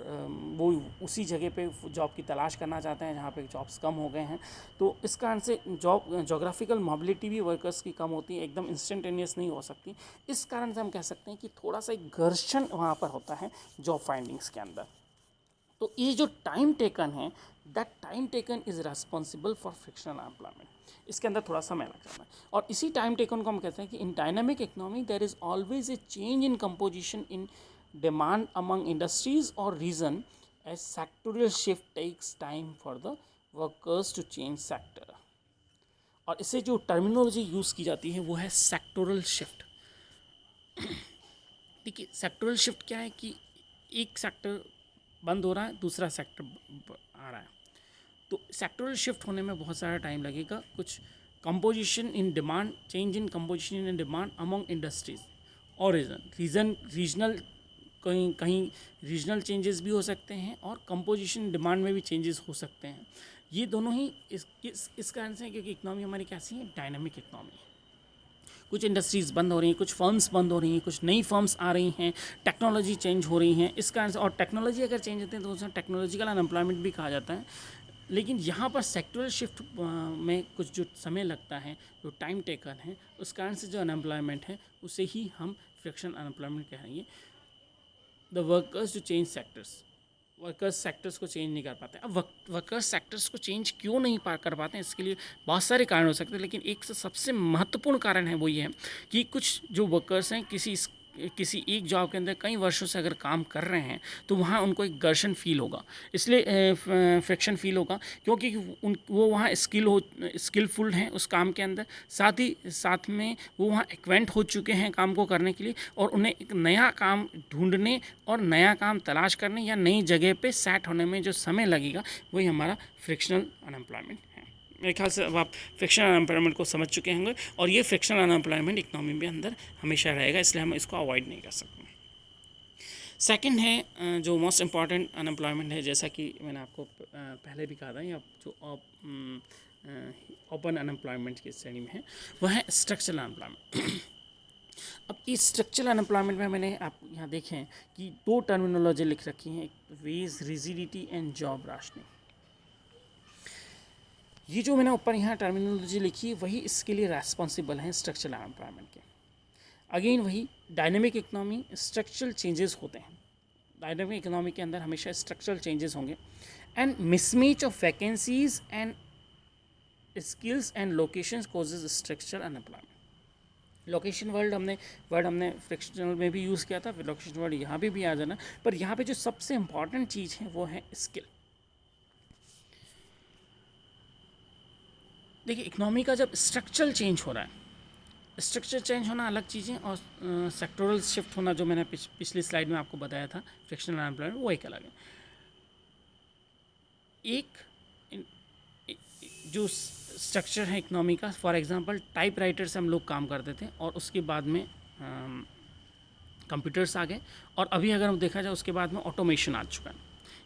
वो उसी जगह पे जॉब की तलाश करना चाहते हैं जहाँ पे जॉब्स कम हो गए हैं। तो इस कारण से जोग्राफिकल मोबिलिटी भी वर्कर्स की कम होती है, एकदम इंस्टेंटेनियस नहीं हो सकती। इस कारण से हम कह सकते हैं कि थोड़ा सा एक घर्षण वहाँ पर होता है जॉब फाइंडिंग्स के अंदर। तो ये जो टाइम टेकन है, that time taken is responsible for frictional employment. इसके अंदर थोड़ा समय लग जाता है। और इसी टाइम टेकन को हम कहते हैं कि in dynamic economy there is always a change in composition in demand among industries और region as sectoral shift takes time for the workers to change sector. और इससे जो टर्मिनोलॉजी यूज़ की जाती है वो है सेक्टोरल शिफ्ट। देखिए, सेक्टोरल शिफ्ट क्या है कि एक सेक्टर बंद हो रहा है, दूसरा सेक्टर आ रहा है, तो सेक्टोरल शिफ्ट होने में बहुत सारा टाइम लगेगा। कुछ composition in demand, change in composition in demand among industries और रीजनल, कहीं रीजनल चेंजेस भी हो सकते हैं और कंपोजिशन डिमांड में भी चेंजेस हो सकते हैं। ये दोनों ही इस कारण से, क्योंकि इकनॉमी हमारी कैसी है, डायनामिक इकनॉमी है। कुछ इंडस्ट्रीज़ बंद हो रही हैं, कुछ फर्म्स बंद हो रही हैं, कुछ नई फर्म्स आ रही हैं, टेक्नोलॉजी चेंज हो रही हैं। इस कारण से, और टेक्नोलॉजी अगर चेंज होती है तो उसे टेक्नोलॉजिकल अनएम्प्लॉयमेंट भी कहा जाता है। लेकिन यहाँ पर सेक्टोरल शिफ्ट में कुछ जो समय लगता है, जो टाइम टेकन है, उस कारण से जो अनएम्प्लॉयमेंट है उसे ही हम फ्रिक्शन अनएम्प्लॉयमेंट कहेंगे। The workers to change sectors, workers sectors को चेंज नहीं कर पाते। अब वर्कर्स सेक्टर्स को चेंज क्यों नहीं कर पाते हैं, इसके लिए बहुत सारे कारण हो सकते हैं, लेकिन एक सबसे महत्वपूर्ण कारण है वो ये है कि कुछ जो वर्कर्स हैं किसी एक जॉब के अंदर कई वर्षों से अगर काम कर रहे हैं तो वहाँ उनको एक घर्षण फील होगा, इसलिए फ्रिक्शन फील होगा, क्योंकि वो वहाँ स्किलफुल हैं उस काम के अंदर, साथ में वो वहाँ एक्वेंट हो चुके हैं काम को करने के लिए, और उन्हें एक नया काम ढूंढने और नया काम तलाश करने या नई जगह पे सेट होने में जो समय लगेगा वही हमारा फ्रिक्शनल अनएम्प्लॉयमेंट है। मेरे ख्याल से अब आप फ्रिक्शनल अनएम्प्लॉयमेंट को समझ चुके होंगे, और ये फ्रिक्शनल अनएम्प्लॉयमेंट इकनॉमी में अंदर हमेशा रहेगा, इसलिए हम इसको अवॉइड नहीं कर सकते। सेकंड है जो मोस्ट इम्पॉर्टेंट अनएम्प्लॉयमेंट है, जैसा कि मैंने आपको पहले भी कहा था, या जो ओपन अनएम्प्लॉयमेंट की श्रेणी में है, वह है स्ट्रक्चरल अनएम्प्लॉयमेंट। अब इस स्ट्रक्चरल अनएम्प्लॉयमेंट में मैंने आप यहाँ देखें कि दो टर्मिनोलॉजी लिख रखी हैं, wage rigidity and job rationing. ये जो मैंने ऊपर यहाँ टर्मिनोलॉजी लिखी वही इसके लिए रेस्पॉन्सिबल हैं स्ट्रक्चरल अनएम्प्लॉयमेंट के। अगेन वही डायनेमिक इकनॉमी, स्ट्रक्चरल चेंजेस होते हैं। डायनेमिक इकनॉमी के अंदर हमेशा स्ट्रक्चरल चेंजेस होंगे। And mismatch of vacancies and skills and locations causes structural unemployment. Location word हमने फ्रिक्शनल में भी यूज़ किया था, लोकेशन वर्ड यहाँ भी आ जाना, पर यहाँ पे जो सबसे इम्पॉर्टेंट चीज़ है वो है स्किल। देखिए, इकनॉमी का जब स्ट्रक्चरल चेंज हो रहा है, स्ट्रक्चर चेंज होना अलग चीज़ें, और सेक्टोरल शिफ्ट होना जो मैंने पिछली स्लाइड में आपको बताया था फ्रिक्शनल अनएम्प्लॉयमेंट, वो एक अलग है। एक जो स्ट्रक्चर है इकनॉमी का, फॉर एग्जांपल टाइपराइटर से हम लोग काम करते थे और उसके बाद में कंप्यूटर्स आ गए, और अभी अगर हम देखा जाए उसके बाद में ऑटोमेशन आ चुका है।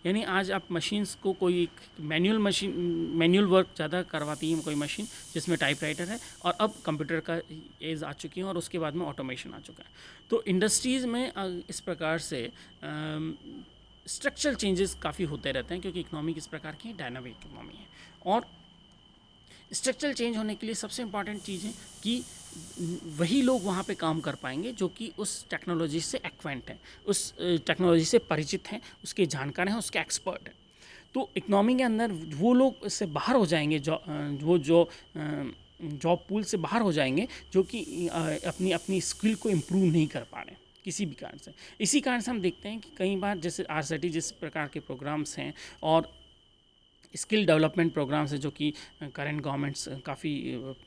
यानी आज आप मशीन्स को कोई मैनुअल वर्क ज़्यादा करवाती है कोई मशीन जिसमें टाइपराइटर है, और अब कंप्यूटर का एज आ चुकी है और उसके बाद में ऑटोमेशन आ चुका है। तो इंडस्ट्रीज़ में इस प्रकार से स्ट्रक्चरल चेंजेस काफ़ी होते रहते हैं, क्योंकि इकोनॉमी किस प्रकार की है, डायनामिक इकोनॉमी है। और स्ट्रक्चरल चेंज होने के लिए सबसे इम्पॉर्टेंट चीज़ है कि वही लोग वहाँ पे काम कर पाएंगे जो कि उस टेक्नोलॉजी से एक्वेंट हैं, उस टेक्नोलॉजी से परिचित हैं, उसके जानकार हैं, उसके एक्सपर्ट हैं। तो इकोनॉमी के अंदर वो लोग इससे बाहर हो जाएंगे, वो जो जॉब पूल से बाहर हो जाएंगे, जो कि अपनी स्किल को इम्प्रूव नहीं कर पा रहे हैं किसी भी कारण से। इसी कारण से हम देखते हैं कि कई बार जैसे RCET जिस प्रकार के प्रोग्राम्स हैं और स्किल डेवलपमेंट प्रोग्राम्स है जो कि करंट गवर्नमेंट्स काफ़ी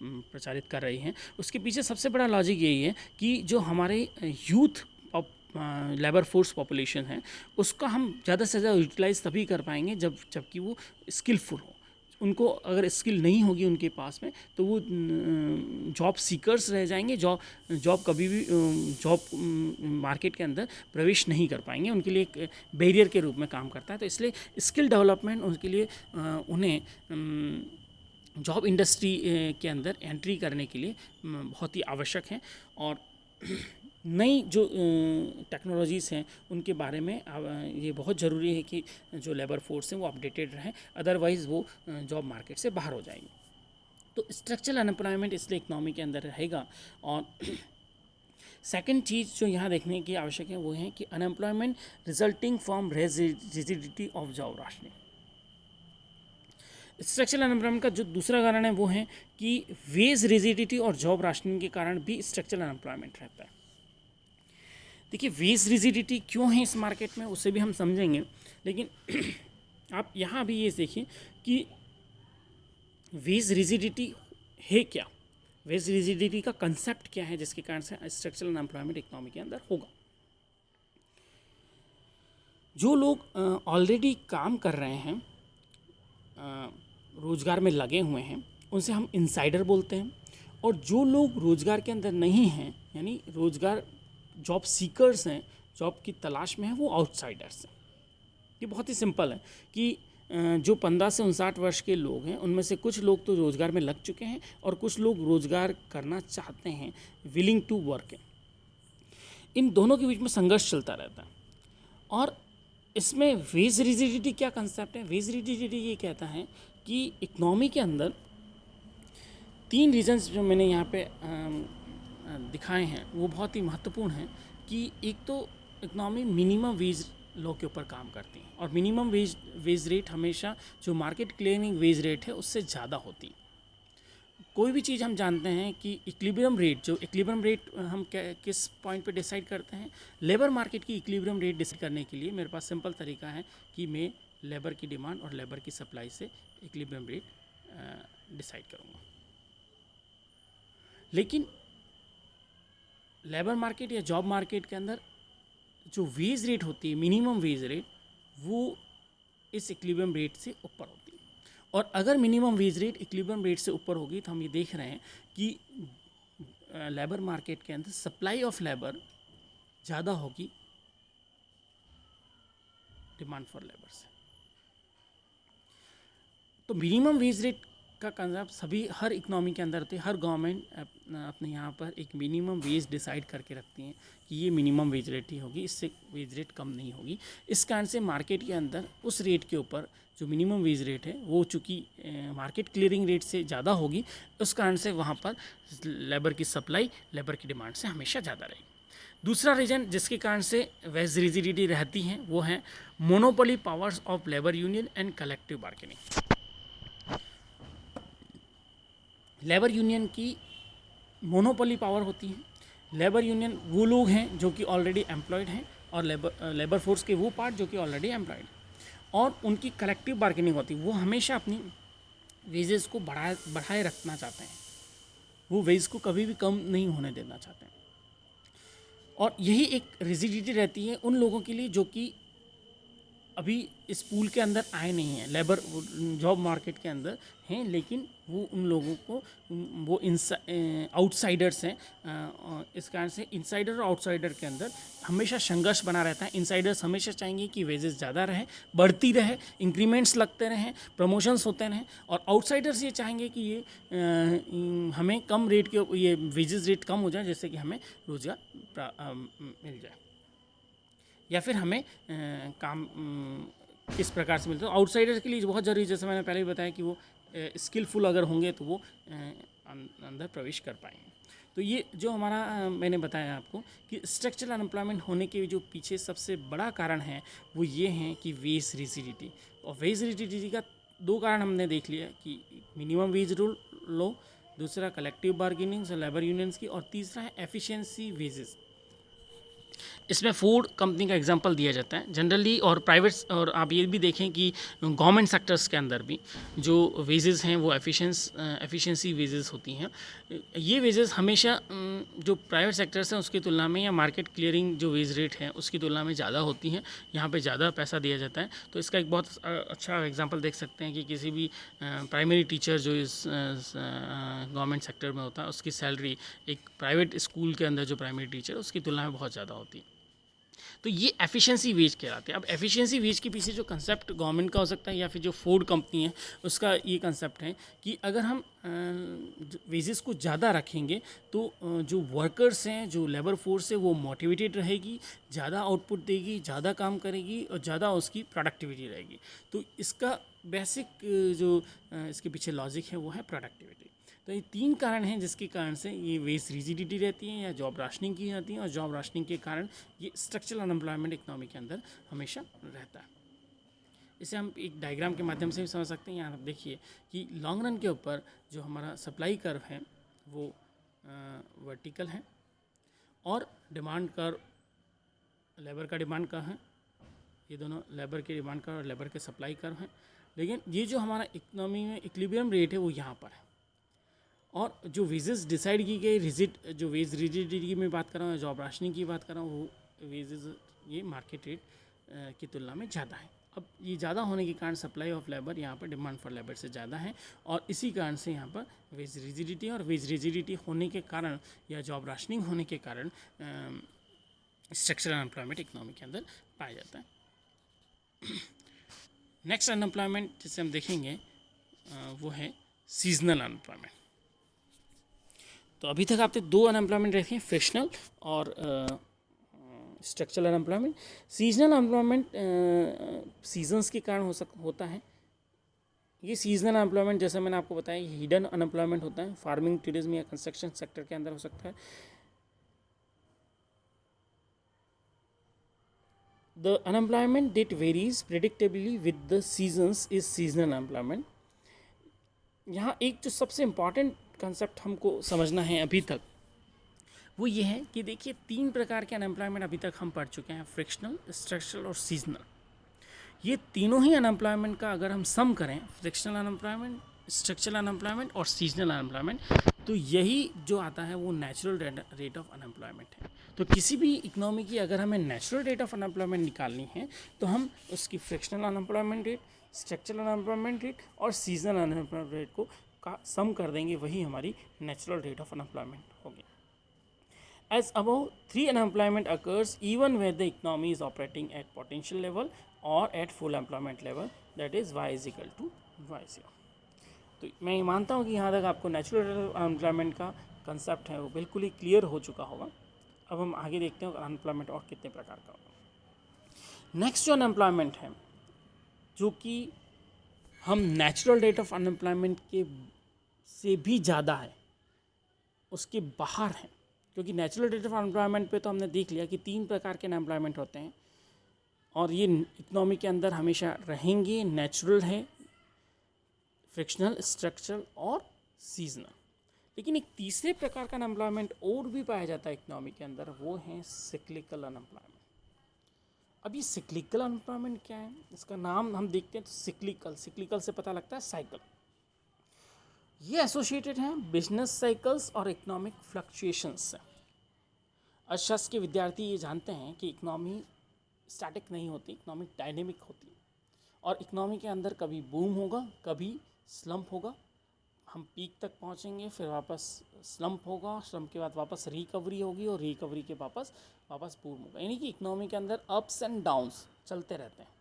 प्रचारित कर रही हैं, उसके पीछे सबसे बड़ा लॉजिक यही है कि जो हमारे यूथ लेबर फोर्स पॉपुलेशन है उसका हम ज़्यादा से ज़्यादा यूटिलाइज तभी कर पाएंगे जबकि वो स्किलफुल हो। उनको अगर स्किल नहीं होगी उनके पास में तो वो जॉब सीकर्स रह जाएंगे, जॉब कभी भी जॉब मार्केट के अंदर प्रवेश नहीं कर पाएंगे, उनके लिए एक बैरियर के रूप में काम करता है। तो इसलिए स्किल डेवलपमेंट उनके लिए उन्हें जॉब इंडस्ट्री के अंदर एंट्री करने के लिए बहुत ही आवश्यक है। और नई जो टेक्नोलॉजीज़ हैं उनके बारे में ये बहुत ज़रूरी है कि जो लेबर फोर्स है वो अपडेटेड रहें, अदरवाइज़ वो जॉब मार्केट से बाहर हो जाएंगे। तो स्ट्रक्चरल अनएम्प्लॉयमेंट इसलिए इकनॉमी के अंदर रहेगा। और सेकंड चीज़ जो यहाँ देखने की आवश्यक है वो है कि unemployment resulting from rigidity of job rationing. Structural unemployment का जो दूसरा कारण है वो है कि वेज रिजिडिटी और जॉब राशनिंग के कारण भी स्ट्रक्चरल अनएम्प्लॉयमेंट रहता है। देखिए वेज रिजिडिटी क्यों है इस मार्केट में उसे भी हम समझेंगे, लेकिन आप यहाँ भी ये देखिए कि वेज रिजिडिटी है क्या, वेज रिजिडिटी का कंसेप्ट क्या है जिसके कारण से स्ट्रक्चरल अनएम्प्लॉयमेंट इकोनॉमी के अंदर होगा। जो लोग ऑलरेडी काम कर रहे हैं, रोजगार में लगे हुए हैं, उनसे हम इनसाइडर बोलते हैं। और जो लोग रोजगार के अंदर नहीं हैं, यानी रोजगार जॉब सीकर्स हैं, जॉब की तलाश में हैं, वो आउटसाइडर्स हैं। ये बहुत ही सिंपल है कि जो 15 से 59 वर्ष के लोग हैं उनमें से कुछ लोग तो रोज़गार में लग चुके हैं और कुछ लोग रोज़गार करना चाहते हैं, विलिंग टू वर्क है। इन दोनों के बीच में संघर्ष चलता रहता है। और इसमें वेज रिजिडिटी क्या कंसेप्ट है, वेज रिजिडिटी ये कहता है कि इकोनॉमी के अंदर 3 रीजन्स जो मैंने यहाँ पे दिखाए हैं वो बहुत ही महत्वपूर्ण हैं। कि एक तो इकोनॉमी मिनिमम वेज लॉ के ऊपर काम करती है और मिनिमम वेज रेट हमेशा जो मार्केट क्लियरिंग वेज रेट है उससे ज़्यादा होती है। कोई भी चीज़ हम जानते हैं कि इक्विलिब्रियम रेट हम किस पॉइंट पे डिसाइड करते हैं, लेबर मार्केट की इक्विलिब्रियम रेट डिसाइड करने के लिए मेरे पास सिंपल तरीका है कि मैं लेबर की डिमांड और लेबर की सप्लाई से इक्विलिब्रियम रेट डिसाइड करूँगा। लेकिन लेबर मार्केट या जॉब मार्केट के अंदर जो वेज रेट होती है, मिनिमम वेज रेट, वो इस इक्विलिब्रियम रेट से ऊपर होती है। और अगर minimum wage rate equilibrium rate से ऊपर होगी तो हम ये देख रहे हैं कि लेबर मार्केट के अंदर सप्लाई ऑफ लेबर ज़्यादा होगी डिमांड फॉर लेबर से। तो मिनिमम वेज रेट का कंसेप्ट हर इकोनॉमी के अंदर होती है। हर गवर्नमेंट अपने यहाँ पर एक मिनिमम वेज डिसाइड करके रखती हैं कि ये मिनिमम वेज रेट ही होगी, इससे वेज रेट कम नहीं होगी। इस कारण से मार्केट के अंदर उस रेट के ऊपर जो मिनिमम वेज रेट है वो चूँकि मार्केट क्लियरिंग रेट से ज़्यादा होगी, उस कारण से वहाँ पर लेबर की सप्लाई लेबर की डिमांड से हमेशा ज़्यादा रहेगी। दूसरा रीजन जिसके कारण से वेज रिजिडिटी रहती है वो है monopoly powers of labour union and collective bargaining. Labour union की मोनोपोली पावर होती है। लेबर यूनियन वो लोग हैं जो कि ऑलरेडी एम्प्लॉयड हैं और लेबर फोर्स के वो पार्ट जो कि ऑलरेडी एम्प्लॉयड हैं, और उनकी कलेक्टिव बार्गेनिंग होती है। वो हमेशा अपनी वेजेस को बढ़ाए रखना चाहते हैं, वो वेज को कभी भी कम नहीं होने देना चाहते हैं। और यही एक रिजिडिटी रहती है उन लोगों के लिए जो कि अभी इस पूल के अंदर आए नहीं हैं, लेबर जॉब मार्केट के अंदर हैं, लेकिन वो उन लोगों को वो आउटसाइडर्स हैं। इस कारण से इनसाइडर और आउटसाइडर के अंदर हमेशा संघर्ष बना रहता है। इनसाइडर्स हमेशा चाहेंगे कि वेजेस ज़्यादा रहे, बढ़ती रहे, इंक्रीमेंट्स लगते रहें, प्रमोशंस होते रहें, और आउटसाइडर्स ये चाहेंगे कि ये हमें कम रेट के ये वेजेस रेट कम हो जाए, जिससे कि हमें रोज़गार मिल जाए, या फिर हमें काम किस प्रकार से मिलता है। आउटसाइडर्स के लिए बहुत ज़रूरी है, जैसे मैंने पहले भी बताया कि वो स्किलफुल अगर होंगे तो वो अंदर प्रवेश कर पाएंगे। तो ये जो हमारा मैंने बताया आपको कि स्ट्रक्चरल अनएम्प्लॉयमेंट होने के जो पीछे सबसे बड़ा कारण है वो ये है कि वेज रिजिडिटी। और वेज रिजिडिटी का दो कारण हमने देख लिया कि मिनिमम वेज रूल लो, दूसरा कलेक्टिव बार्गेनिंग और लेबर यूनियंस की, और तीसरा है एफिशिएंसी वेजेस। इसमें फूड कंपनी का एग्जांपल दिया जाता है जनरली, और प्राइवेट, और आप ये भी देखें कि गवर्नमेंट सेक्टर्स के अंदर भी जो वेजेस हैं वो एफिशिएंसी वेजेस होती हैं। ये वेजेस हमेशा जो प्राइवेट सेक्टर्स हैं उसकी तुलना में, या मार्केट क्लियरिंग जो वेज रेट है उसकी तुलना में ज़्यादा होती हैं। यहाँ पे ज़्यादा पैसा दिया जाता है। तो इसका एक बहुत अच्छा एग्जांपल देख सकते हैं कि किसी भी प्राइमरी टीचर जो इस गवर्नमेंट सेक्टर में होता है उसकी सैलरी एक प्राइवेट स्कूल के अंदर जो प्राइमरी टीचर है उसकी तुलना में बहुत ज़्यादा होती है। तो ये एफिशिएंसी वेज कहलाते हैं। अब एफिशिएंसी वेज के पीछे जो कंसेप्ट गवर्नमेंट का हो सकता है या फिर जो फूड कंपनी है उसका ये कंसेप्ट है कि अगर हम वेजेस को ज़्यादा रखेंगे तो जो वर्कर्स हैं, जो लेबर फोर्स है, वो मोटिवेटेड रहेगी, ज़्यादा आउटपुट देगी, ज़्यादा काम करेगी और ज़्यादा उसकी प्रोडक्टिविटी रहेगी। तो इसका बेसिक जो इसके पीछे लॉजिक है वो है प्रोडक्टिविटी। तो ये तीन कारण हैं जिसके कारण से ये वेज रिजिडिटी रहती है या जॉब राशनिंग की जाती है, और जॉब राशनिंग के कारण ये स्ट्रक्चरल अनएम्प्लॉयमेंट इकोनॉमी के अंदर हमेशा रहता है। इसे हम एक डायग्राम के माध्यम से भी समझ सकते हैं। यहाँ आप देखिए कि लॉन्ग रन के ऊपर जो हमारा सप्लाई कर्व है वो वर्टिकल है, और डिमांड कर्व लेबर का डिमांड कर्व है। ये दोनों लेबर के डिमांड कर्व और लेबर के सप्लाई कर्व हैं। लेकिन ये जो हमारा इकोनॉमी में इक्विलिब्रियम रेट है वो यहाँ पर है, और जो वेजेस डिसाइड की गई जो वेज रिजिडिटी की मैं बात कर रहा हूँ, जॉब राशनिंग की बात कर रहा हूँ, वो वेजेस ये मार्केट रेट की तुलना में ज़्यादा है। अब ये ज़्यादा होने के कारण सप्लाई ऑफ लेबर यहाँ पर डिमांड फॉर लेबर से ज़्यादा है, और इसी कारण से यहाँ पर वेज रिजिडिटी, और वेज रिजिडिटी होने के कारण या जॉब राशनिंग होने के कारण स्ट्रक्चरल अनएम्प्लॉयमेंट इकोनॉमी के अंदर पाया जाता है। नेक्स्ट अनएम्प्लॉयमेंट जिसे हम देखेंगे वो है सीजनल अनएम्प्लॉयमेंट। तो अभी तक आपने दो अनएम्प्लॉयमेंट रखे हैं, फ्रिक्शनल और structural unemployment. Seasonal unemployment seasons के कारण होता है। ये सीजनल अनएम्प्लॉयमेंट जैसा मैंने आपको बताया हिडन अनएम्प्लॉयमेंट होता है, फार्मिंग, टूरिज्म या कंस्ट्रक्शन सेक्टर के अंदर हो सकता है। The unemployment that varies predictably with the seasons is seasonal unemployment. यहाँ एक जो सबसे इम्पॉर्टेंट कंसेप्ट हमको समझना है अभी तक वो ये है कि देखिए तीन प्रकार के अनएम्प्लॉयमेंट अभी तक हम पढ़ चुके हैं, फ्रिक्शनल, स्ट्रक्चरल और सीजनल। ये तीनों ही अनएम्प्लॉयमेंट का अगर हम सम करें, फ्रिक्शनल अनएम्प्लॉयमेंट, स्ट्रक्चरल अनएम्प्लॉयमेंट और सीजनल अनएम्प्लॉयमेंट, तो यही जो आता है वो नेचुरल रेट ऑफ अनएम्प्लॉयमेंट है। तो किसी भी इकोनॉमी की अगर हमें नेचुरल रेट ऑफ अनएम्प्लॉयमेंट निकालनी है तो हम उसकी frictional unemployment rate, structural unemployment rate और सीजनल अनएम्प्लॉयमेंट रेट को का सम कर देंगे, वही हमारी नेचुरल रेट ऑफ अनएम्प्लॉयमेंट होगी। As above, three unemployment occurs even where the economy is operating at potential level or at full employment level, that is y is equal to y0। तो मैं ये मानता हूँ कि यहाँ तक आपको नेचुरल अनएम्प्लॉयमेंट का कंसेप्ट है वो बिल्कुल ही क्लियर हो चुका होगा। अब हम आगे देखते हैं अनएम्प्लॉयमेंट और कितने प्रकार का होगा। नेक्स्ट जो अनएम्प्लॉयमेंट है जो कि हम नेचुरल रेट ऑफ अनएम्प्लॉयमेंट के से भी ज़्यादा है, उसके बाहर है, क्योंकि नेचुरल रेट ऑफ अनएम्प्लॉयमेंट पे तो हमने देख लिया कि तीन प्रकार के अनएम्प्लॉयमेंट होते हैं और ये इकोनॉमी के अंदर हमेशा रहेंगे। नेचुरल है, फ्रिक्शनल, स्ट्रक्चरल और सीजनल। लेकिन एक तीसरे प्रकार का अनएम्प्लॉयमेंट और भी पाया जाता है इकोनॉमी के अंदर, वो है सिक्लिकल अनएम्प्लॉयमेंट। अब ये सिक्लिकल अनएम्प्लॉयमेंट क्या है, इसका नाम हम देखते हैं तो सिक्लिकल से पता लगता है साइकिल। ये एसोसिएटेड हैं बिजनेस साइकिल्स और इकोनॉमिक फ्लक्चुएशंस से। अर्थशास्त्र के विद्यार्थी ये जानते हैं कि इकोनॉमी स्टैटिक नहीं होती, इकोनॉमी डायनेमिक होती है। और इकोनॉमी के अंदर कभी बूम होगा, कभी स्लम्प होगा, हम पीक तक पहुंचेंगे, फिर वापस स्लम्प होगा, स्लम्प के बाद वापस रिकवरी होगी और रिकवरी के वापस बूम होगा। यानी कि इकोनॉमी के अंदर अप्स एंड डाउन्स चलते रहते हैं।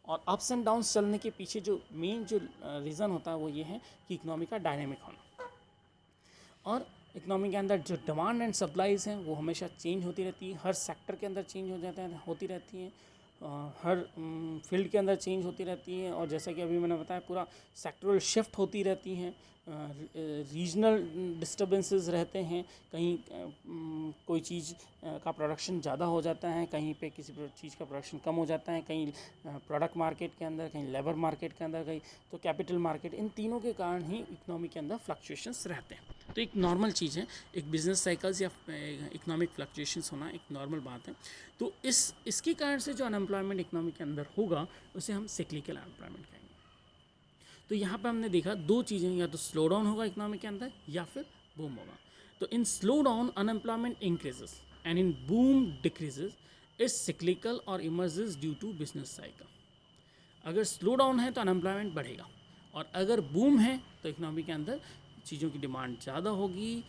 और अप्स एंड डाउन्स चलने के पीछे जो मेन जो रीज़न होता है वो ये है कि इकोनॉमी का डायनेमिक होना। और इकोनॉमी के अंदर जो डिमांड एंड सप्लाईज़ हैं वो हमेशा चेंज होती रहती है, हर सेक्टर के अंदर चेंज हो जाते हैं, होती रहती हैं, हर फील्ड के अंदर चेंज होती रहती हैं। और जैसा कि अभी मैंने बताया, पूरा सेक्टरल शिफ्ट होती रहती हैं, रीजनल डिस्टर्बेंसेस रहते हैं, कहीं कोई चीज़ का प्रोडक्शन ज़्यादा हो जाता है, कहीं पे किसी चीज़ का प्रोडक्शन कम हो जाता है, कहीं प्रोडक्ट मार्केट के अंदर, कहीं लेबर मार्केट के अंदर, कहीं तो कैपिटल मार्केट, इन तीनों के कारण ही इकोनॉमी के अंदर फ्लक्चुएशंस रहते हैं। तो एक नॉर्मल चीज़ है, एक बिजनेस साइकिल्स या इकोनॉमिक फ्लक्चुएशंस होना एक नॉर्मल बात है। तो इसके कारण से जो अनएम्प्लॉयमेंट इकोनॉमी के अंदर होगा उसे हम सिक्लिकल अनएम्प्लॉयमेंट कहेंगे। तो यहाँ पे हमने देखा दो चीज़ें, या तो स्लो डाउन होगा इकोनॉमी के अंदर या फिर बूम होगा। तो in slow down unemployment increases and in boom decreases is cyclical और emerges due to business cycle. अगर स्लो डाउन है तो अनएम्प्लॉयमेंट बढ़ेगा, और अगर बूम है तो इकोनॉमी के अंदर चीज़ों की डिमांड ज़्यादा होगी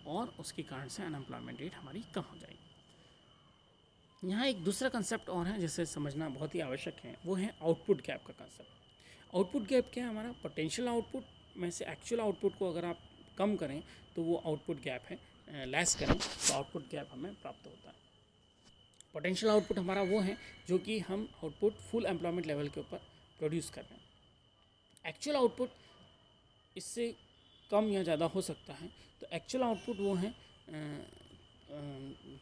और उसके कारण से अनएम्प्लॉयमेंट रेट हमारी कम हो जाएगी। यहाँ एक दूसरा कंसेप्ट और है जिसे समझना बहुत ही आवश्यक है, वो है आउटपुट गैप का कंसेप्ट। आउटपुट गैप क्या है? हमारा पोटेंशियल आउटपुट में से एक्चुअल आउटपुट को अगर आप कम करें तो वो आउटपुट गैप है, लेस करें तो आउटपुट गैप हमें प्राप्त होता है। पोटेंशियल आउटपुट हमारा वो है जो कि हम आउटपुट फुल एम्प्लॉयमेंट लेवल के ऊपर प्रोड्यूस कर रहे हैं। एक्चुअल आउटपुट इससे कम या ज़्यादा हो सकता है। तो एक्चुअल आउटपुट वो है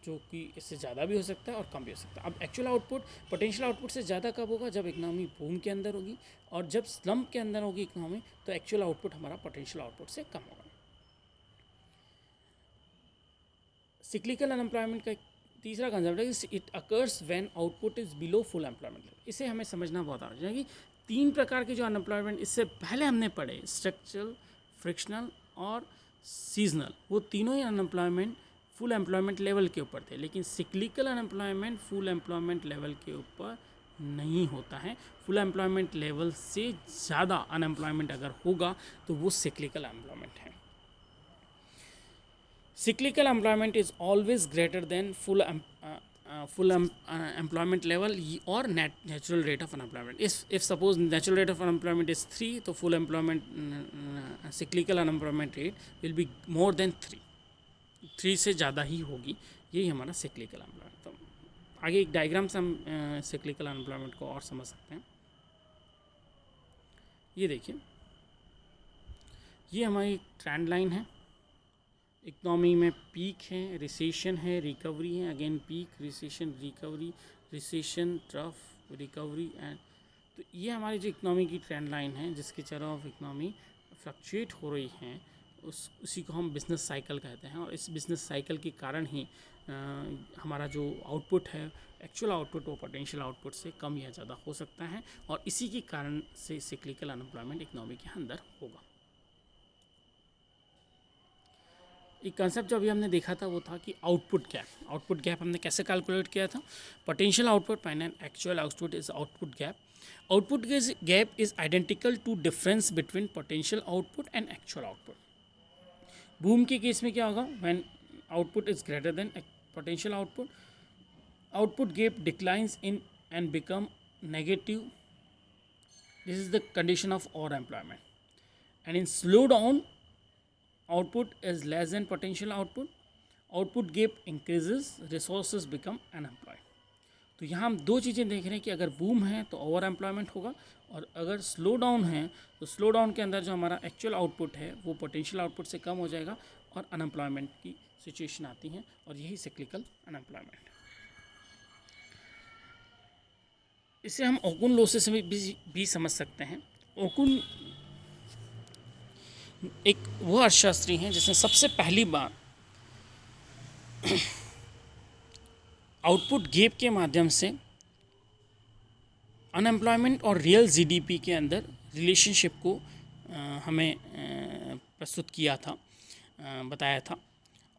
जो कि इससे ज़्यादा भी हो सकता है और कम भी हो सकता है। अब एक्चुअल आउटपुट पोटेंशियल आउटपुट से ज़्यादा कब होगा? जब इकोनॉमी बूम के अंदर होगी, और जब स्लम्प के अंदर होगी इकोनॉमी तो एक्चुअल आउटपुट हमारा पोटेंशियल आउटपुट से कम होगा। सिक्लिकल अनएम्प्लॉयमेंट का तीसरा कंसेप्ट है कि it occurs when output is below full employment level. इसे हमें समझना बहुत आवश्यक है कि तीन प्रकार के जो अनएम्प्लॉयमेंट इससे पहले हमने पढ़े, स्ट्रक्चरल, फ्रिक्शनल और सीजनल, वो तीनों ही अनएम्प्लॉयमेंट फुल एम्प्लॉयमेंट लेवल के ऊपर थे। लेकिन cyclical unemployment full employment level के ऊपर नहीं होता है। फुल एम्प्लॉयमेंट लेवल से ज़्यादा अनएम्प्लॉयमेंट अगर होगा तो वो सिक्लिकल एम्प्लॉयमेंट है। Cyclical employment is always greater than full employment level or natural rate of unemployment. If suppose natural rate of unemployment is 3, तो full employment cyclical unemployment rate will be more than 3 से ज़्यादा ही होगी। यही हमारा cyclical employment। तो आगे एक diagram से हम cyclical unemployment को और समझ सकते हैं। ये देखिए, ये हमारी ट्रेंड लाइन है। इकोनॉमी में पीक है, रिसेशन है, रिकवरी है, again peak, recession, recovery, recession, trough, recovery and. तो ये हमारी जो इकोनॉमी की ट्रेंड लाइन है जिसके चारों ऑफ इकोनॉमी फ्लक्चुएट हो रही हैं, उसी को हम बिज़नेस साइकिल कहते हैं। और इस बिज़नेस साइकिल के कारण ही हमारा जो आउटपुट है, एक्चुअल आउटपुट, वो पोटेंशियल आउटपुट से कम या ज़्यादा हो सकता है, और इसी के कारण से सिक्लिकल अनएम्प्लॉयमेंट इकोनॉमी के अंदर होगा। एक कंसेप्ट जो अभी हमने देखा था वो था कि आउटपुट गैप हमने कैसे कैलकुलेट किया था? Potential output minus actual output is output gap. Output gap is identical to difference between potential output and actual output. Boom के केस में क्या होगा? When output is greater than potential output, output gap declines in and become negative. This is the condition of over employment. And in slow down, output is less than potential output gap increases, resources become unemployed। तो यहाँ हम दो चीज़ें देख रहे हैं कि अगर बूम है तो ओवर एम्प्लॉयमेंट होगा, और अगर स्लो डाउन है तो स्लो डाउन के अंदर जो हमारा एक्चुअल आउटपुट है वो पोटेंशियल आउटपुट से कम हो जाएगा और अनएम्प्लॉयमेंट की सिचुएशन आती है, और यही सिक्लिकल अनएम्प्लॉयमेंट। इसे हम ओकुन लॉ से भी समझ सकते हैं। ओकुन एक वो अर्थशास्त्री हैं जिसने सबसे पहली बार आउटपुट गैप के माध्यम से अनएम्प्लॉयमेंट और रियल जीडीपी के अंदर रिलेशनशिप को हमें प्रस्तुत किया था, बताया था।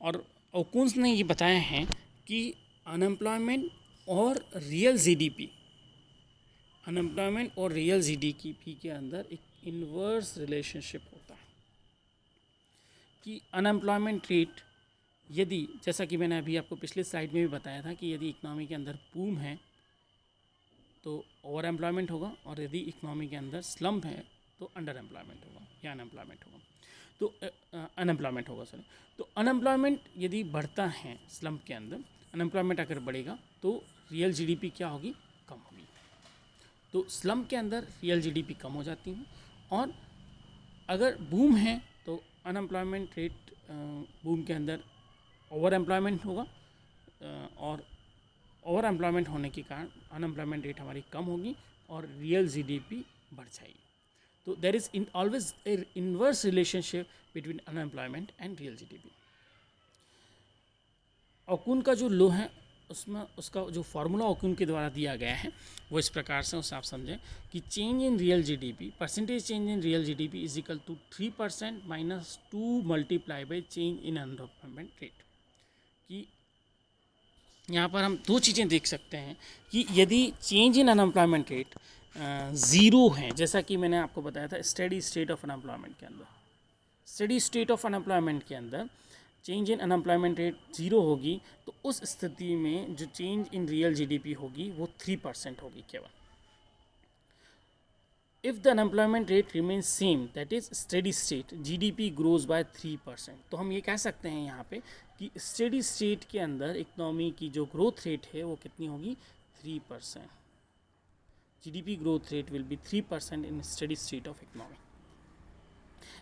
और ओकुन्स ने ये बताया है कि अनएम्प्लॉयमेंट और रियल जीडीपी, अनएम्प्लॉयमेंट और रियल जीडीपी के अंदर एक इन्वर्स रिलेशनशिप होता है कि अनएम्प्लॉयमेंट रेट, यदि जैसा कि मैंने अभी आपको पिछले स्लाइड में भी बताया था कि यदि इकनॉमी के अंदर बूम है तो ओवर एम्प्लॉयमेंट होगा, और यदि इकनॉमी के अंदर स्लम्प है तो अंडर एम्प्लॉयमेंट होगा या अनएम्प्लॉयमेंट होगा, तो अनएम्प्लॉयमेंट होगा सॉरी। तो अनएम्प्लॉयमेंट यदि बढ़ता है स्लम्प के अंदर, अनएम्प्लॉयमेंट अगर बढ़ेगा तो रियल जीडीपी क्या होगी, कम होगी। तो स्लम्प के अंदर रियल जीडीपी कम हो जाती है, और अगर बूम है तो अनएम्प्लॉयमेंट रेट बूम के अंदर ओवर एम्प्लॉयमेंट होगा, और ओवर एम्प्लॉयमेंट होने के कारण अनएम्प्लॉयमेंट रेट हमारी कम होगी और रियल जीडीपी बढ़ जाएगी। तो there is always a inverse relationship between unemployment and real GDP. Okun का जो लो है उसमें उसका जो फार्मूला ओकुन के द्वारा दिया गया है वो इस प्रकार से, उसे आप समझें कि change in real GDP, percentage change in real GDP is equal to 3% minus 2 multiply by change in unemployment rate. कि यहाँ पर हम दो चीज़ें देख सकते हैं कि यदि change in unemployment rate zero है, जैसा कि मैंने आपको बताया था स्टेडी स्टेट ऑफ अनएम्प्लॉयमेंट के अंदर, स्टेडी स्टेट ऑफ अनएम्प्लॉयमेंट के अंदर change in unemployment rate zero होगी, तो उस स्थिति में जो चेंज इन रियल जीडीपी होगी वो 3% होगी केवल। If the unemployment rate remains same, that is steady state, GDP grows bye 3%। तो हम ये कह सकते हैं यहाँ पे कि स्टेडी स्टेट के अंदर इकनॉमी की जो ग्रोथ रेट है वो कितनी होगी, 3%। GDP growth rate will be 3% in steady state of economy.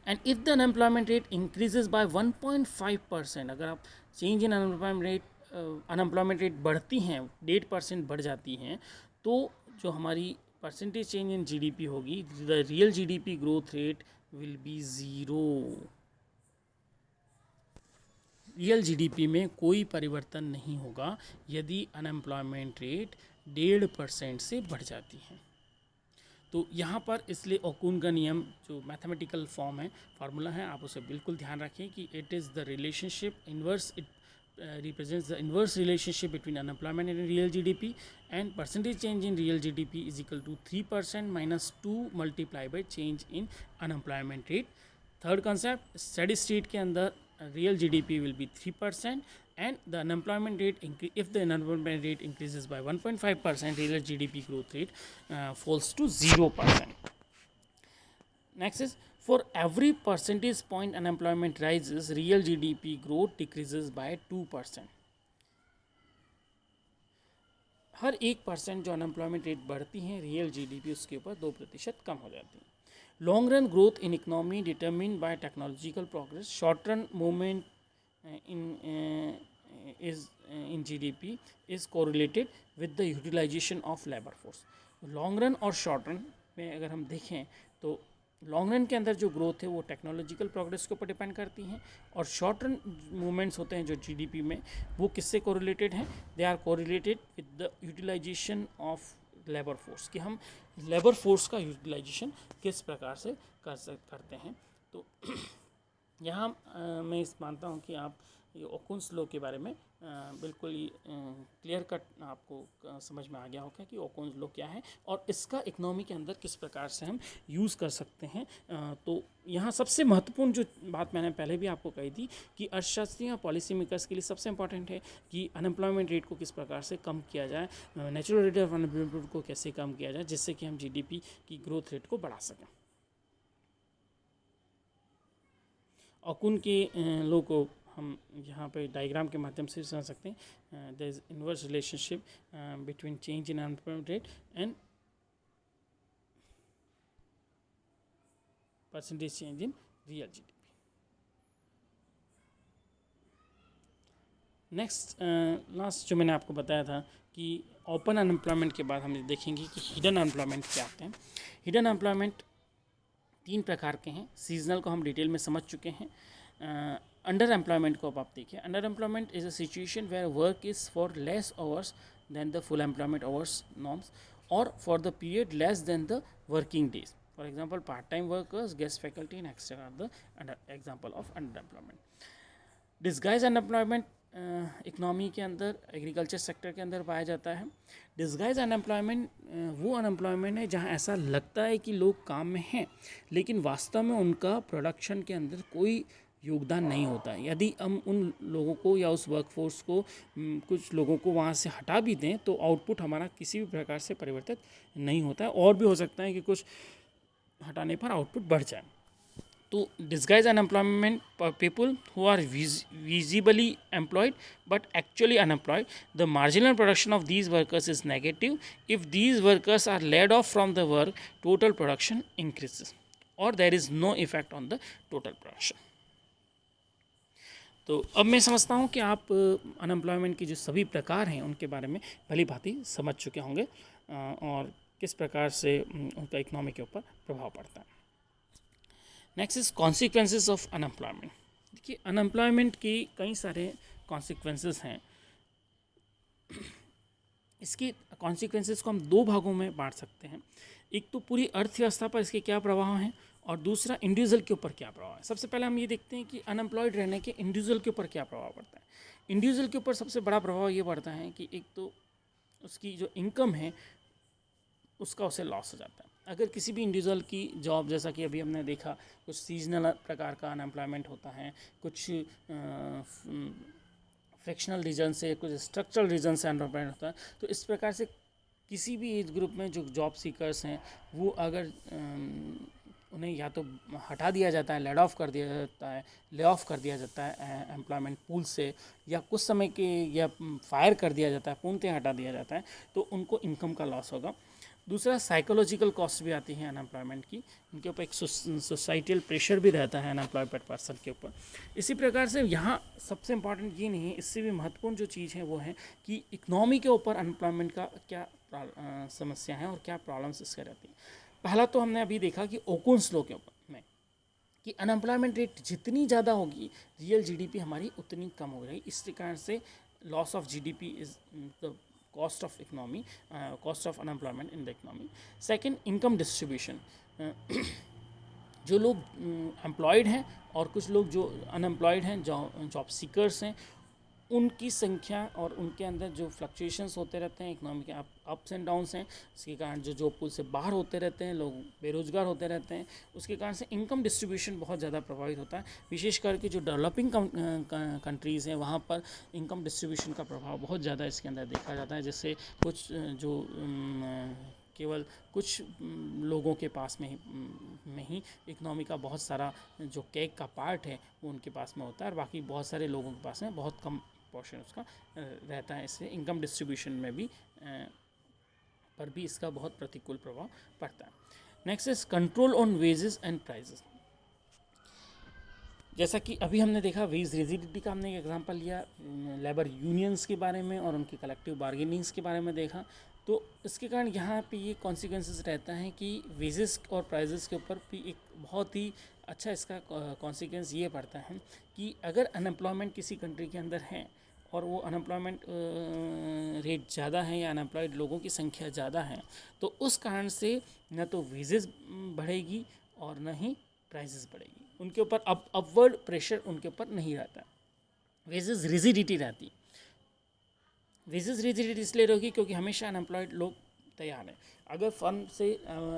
And if the unemployment rate increases by 1.5%, अगर आप चेंज इन अनएम्प्लॉयमेंट रेट बढ़ती हैं 1.5% बढ़ जाती हैं, तो जो हमारी परसेंटेज चेंज इन जीडीपी होगी, the real GDP growth rate will be zero. Real GDP में कोई परिवर्तन नहीं होगा यदि अनएम्प्लॉयमेंट रेट 1.5% से बढ़ जाती है। तो यहाँ पर इसलिए ओकुन का नियम जो मैथमेटिकल फॉर्म है, फार्मूला है, आप उसे बिल्कुल ध्यान रखें कि it is the relationship inverse, it represents the inverse relationship between unemployment and real GDP, and percentage change in real GDP is equal to 3% minus 2 multiplied by change in unemployment rate. Third concept, steady state के अंदर real GDP will be 3%, and the unemployment rate if the unemployment rate increases by 1.5%, real GDP growth rate falls to 0%. Next is, for every percentage point unemployment rises, real GDP growth decreases by 2%. हर 1% जो unemployment rate बढ़ती है, real GDP उसके ऊपर 2% कम हो जाती है। Long run growth in economy determine bye technological progress, short run movement in GDP is correlated with the utilization of labor force. Long run और short run में अगर हम देखें तो लॉन्ग रन के अंदर जो ग्रोथ है वो टेक्नोलॉजिकल प्रोग्रेस के ऊपर डिपेंड करती हैं, और शॉर्ट रन मूवमेंट्स होते हैं जो जीडीपी में, वो किससे कोरिलेटेड हैं, they are correlated with the utilisation of labour force, कि हम लेबर फोर्स का यूटिलाइजेशन किस प्रकार से करते हैं। तो यहाँ मैं इस मानता हूँ कि आप ये ओकुन्स लॉ के बारे में बिल्कुल ही क्लियर कट आपको समझ में आ गया होगा कि ओकुन्स लॉ क्या है और इसका इकनॉमी के अंदर किस प्रकार से हम यूज़ कर सकते हैं। तो यहाँ सबसे महत्वपूर्ण जो बात मैंने पहले भी आपको कही थी कि अर्थशास्त्रियों और पॉलिसी मेकर्स के लिए सबसे इंपॉर्टेंट है कि अनएम्प्लॉयमेंट रेट को किस प्रकार से कम किया जाए, नेचुरल रेट ऑफ अनएम्प्लॉयमेंट को कैसे कम किया जाए, जिससे कि हम जीडीपी की ग्रोथ रेट को बढ़ा सकें। ओकुन के लॉ को हम यहाँ पे डायग्राम के माध्यम से समझ सकते हैं। There is inverse relationship between change in unemployment rate and percentage change in real GDP. Next last जो मैंने आपको बताया था कि ओपन अनएम्प्लॉयमेंट के बाद हम देखेंगे कि हिडन अनएम्प्लॉयमेंट क्या होते हैं। हिडन अनएम्प्लॉयमेंट 3 प्रकार के हैं। सीजनल को हम डिटेल में समझ चुके हैं। अंडर एम्प्लॉयमेंट को अब आप देखिए। Underemployment is a situation where work is for less hours than the full employment hours norms और for the period less than the working days. For example part time workers, guest faculty and extra are the example of underemployment. Disguise unemployment economy के अंदर, agriculture sector के अंदर पाया जाता है। Disguise unemployment वो unemployment है जहां ऐसा लगता है कि लोग काम में हैं लेकिन वास्तव में उनका प्रोडक्शन के अंदर कोई योगदान नहीं होता है। यदि हम उन लोगों को या उस वर्कफोर्स को कुछ लोगों को वहाँ से हटा भी दें तो आउटपुट हमारा किसी भी प्रकार से परिवर्तित नहीं होता है, और भी हो सकता है कि कुछ हटाने पर आउटपुट बढ़ जाए। तो disguise unemployment people who are visibly employed but actually unemployed. The marginal production of these workers is negative. If these workers are laid off from the work, total production increases or there is no effect on the total production. तो अब मैं समझता हूँ कि आप unemployment की जो सभी प्रकार हैं उनके बारे में भली भांति समझ चुके होंगे और किस प्रकार से उनका इकोनॉमी के ऊपर प्रभाव पड़ता है। Next is consequences of unemployment. देखिए, अनएम्प्लॉयमेंट की कई सारे कॉन्सिक्वेंसेस हैं। इसके कॉन्सिक्वेंसेस को हम दो भागों में बांट सकते हैं। एक तो पूरी अर्थव्यवस्था पर इसके क्या प्रभाव हैं और दूसरा इंडिविजुअल के ऊपर क्या प्रभाव है। सबसे पहले हम ये देखते हैं कि अनएम्प्लॉयड रहने के इंडिविजुअल के ऊपर क्या प्रभाव पड़ता है। इंडिविजुअल के ऊपर सबसे बड़ा प्रभाव ये पड़ता है कि एक तो उसकी जो इनकम है उसका उसे लॉस हो जाता है। अगर किसी भी इंडिविजुअल की जॉब, जैसा कि अभी हमने देखा, कुछ सीजनल प्रकार का अनएम्प्लॉयमेंट होता है, कुछ फ्रिक्शनल रीजन से, कुछ स्ट्रक्चरल रीजन से अनएम्प्लॉयमेंट होता है, तो इस प्रकार से किसी भी एज ग्रुप में जो जॉब सीकर्स हैं वो अगर उन्हें या तो हटा दिया जाता है, लेड ऑफ कर दिया जाता है, ले ऑफ कर दिया जाता है एम्प्लॉयमेंट पूल से, या कुछ समय के या फायर कर दिया जाता है, पूर्णतः हटा दिया जाता है, तो उनको इनकम का लॉस होगा। दूसरा, साइकोलॉजिकल कॉस्ट भी आती है अनएम्प्लॉयमेंट की। उनके ऊपर एक सोसाइटल प्रेशर भी रहता है अनएम्प्लॉयड पर्सन के ऊपर। इसी प्रकार से यहाँ सबसे इम्पॉर्टेंट ये नहीं है, इससे भी महत्वपूर्ण जो चीज़ है वो है कि इकनॉमी के ऊपर अनएम्प्लॉयमेंट का क्या समस्या है और क्या प्रॉब्लम्स इसके रहती हैं। पहला तो हमने अभी देखा कि ओकुन्स लॉ के ऊपर में कि अनएम्प्लॉयमेंट रेट जितनी ज़्यादा होगी रियल जीडीपी हमारी उतनी कम हो जाएगी। इस कारण से loss of GDP is the cost of economy, cost of unemployment in the economy. Second, income distribution. जो लोग एम्प्लॉयड हैं और कुछ लोग जो अनएम्प्लॉयड हैं, जॉब सीकर्स हैं, उनकी संख्या और उनके अंदर जो फ्लक्चुएशंस होते रहते हैं, इकनॉमी के अप्स एंड डाउन्स हैं, इसके कारण जो जॉब पूल से बाहर होते रहते हैं, लोग बेरोजगार होते रहते हैं, उसके कारण से इनकम डिस्ट्रीब्यूशन बहुत ज़्यादा प्रभावित होता है। विशेष करके जो डेवलपिंग कंट्रीज़ हैं वहाँ पर इनकम डिस्ट्रीब्यूशन का प्रभाव बहुत ज़्यादा इसके अंदर देखा जाता है। जैसे कुछ जो केवल कुछ लोगों के पास में ही इकनॉमी का बहुत सारा जो केक का पार्ट है वो उनके पास में होता है और बाकी बहुत सारे लोगों के पास में बहुत कम पोर्शन उसका रहता है। इससे इनकम डिस्ट्रीब्यूशन में भी पर भी इसका बहुत प्रतिकूल प्रभाव पड़ता है। Next is control on wages and prices. जैसा कि अभी हमने देखा, वेज रिजिडिटी का हमने एक एग्जांपल लिया, लेबर यूनियंस के बारे में और उनकी कलेक्टिव बार्गेनिंग्स के बारे में देखा। तो इसके कारण यहाँ पे ये कॉन्सिक्वेंसेस रहता है कि वेजेस और प्राइजेस के ऊपर भी एक बहुत ही अच्छा इसका कॉन्सिक्वेंस ये पड़ता है कि अगर अनएम्प्लॉयमेंट किसी कंट्री के अंदर है और वो अनएम्प्लॉयमेंट रेट ज़्यादा है या अनएम्प्लॉयड लोगों की संख्या ज़्यादा है, तो उस कारण से न तो वेजेस बढ़ेगी और न ही प्राइजेस बढ़ेगी। उनके ऊपर अपवर्ड प्रेशर उनके ऊपर नहीं रहता। वेजेस रिजिडिटी रहती है। वेजेस रिजिडिटी इसलिए रहेगी क्योंकि हमेशा अनएम्प्लॉयड लोग तैयार हैं। अगर फर्म से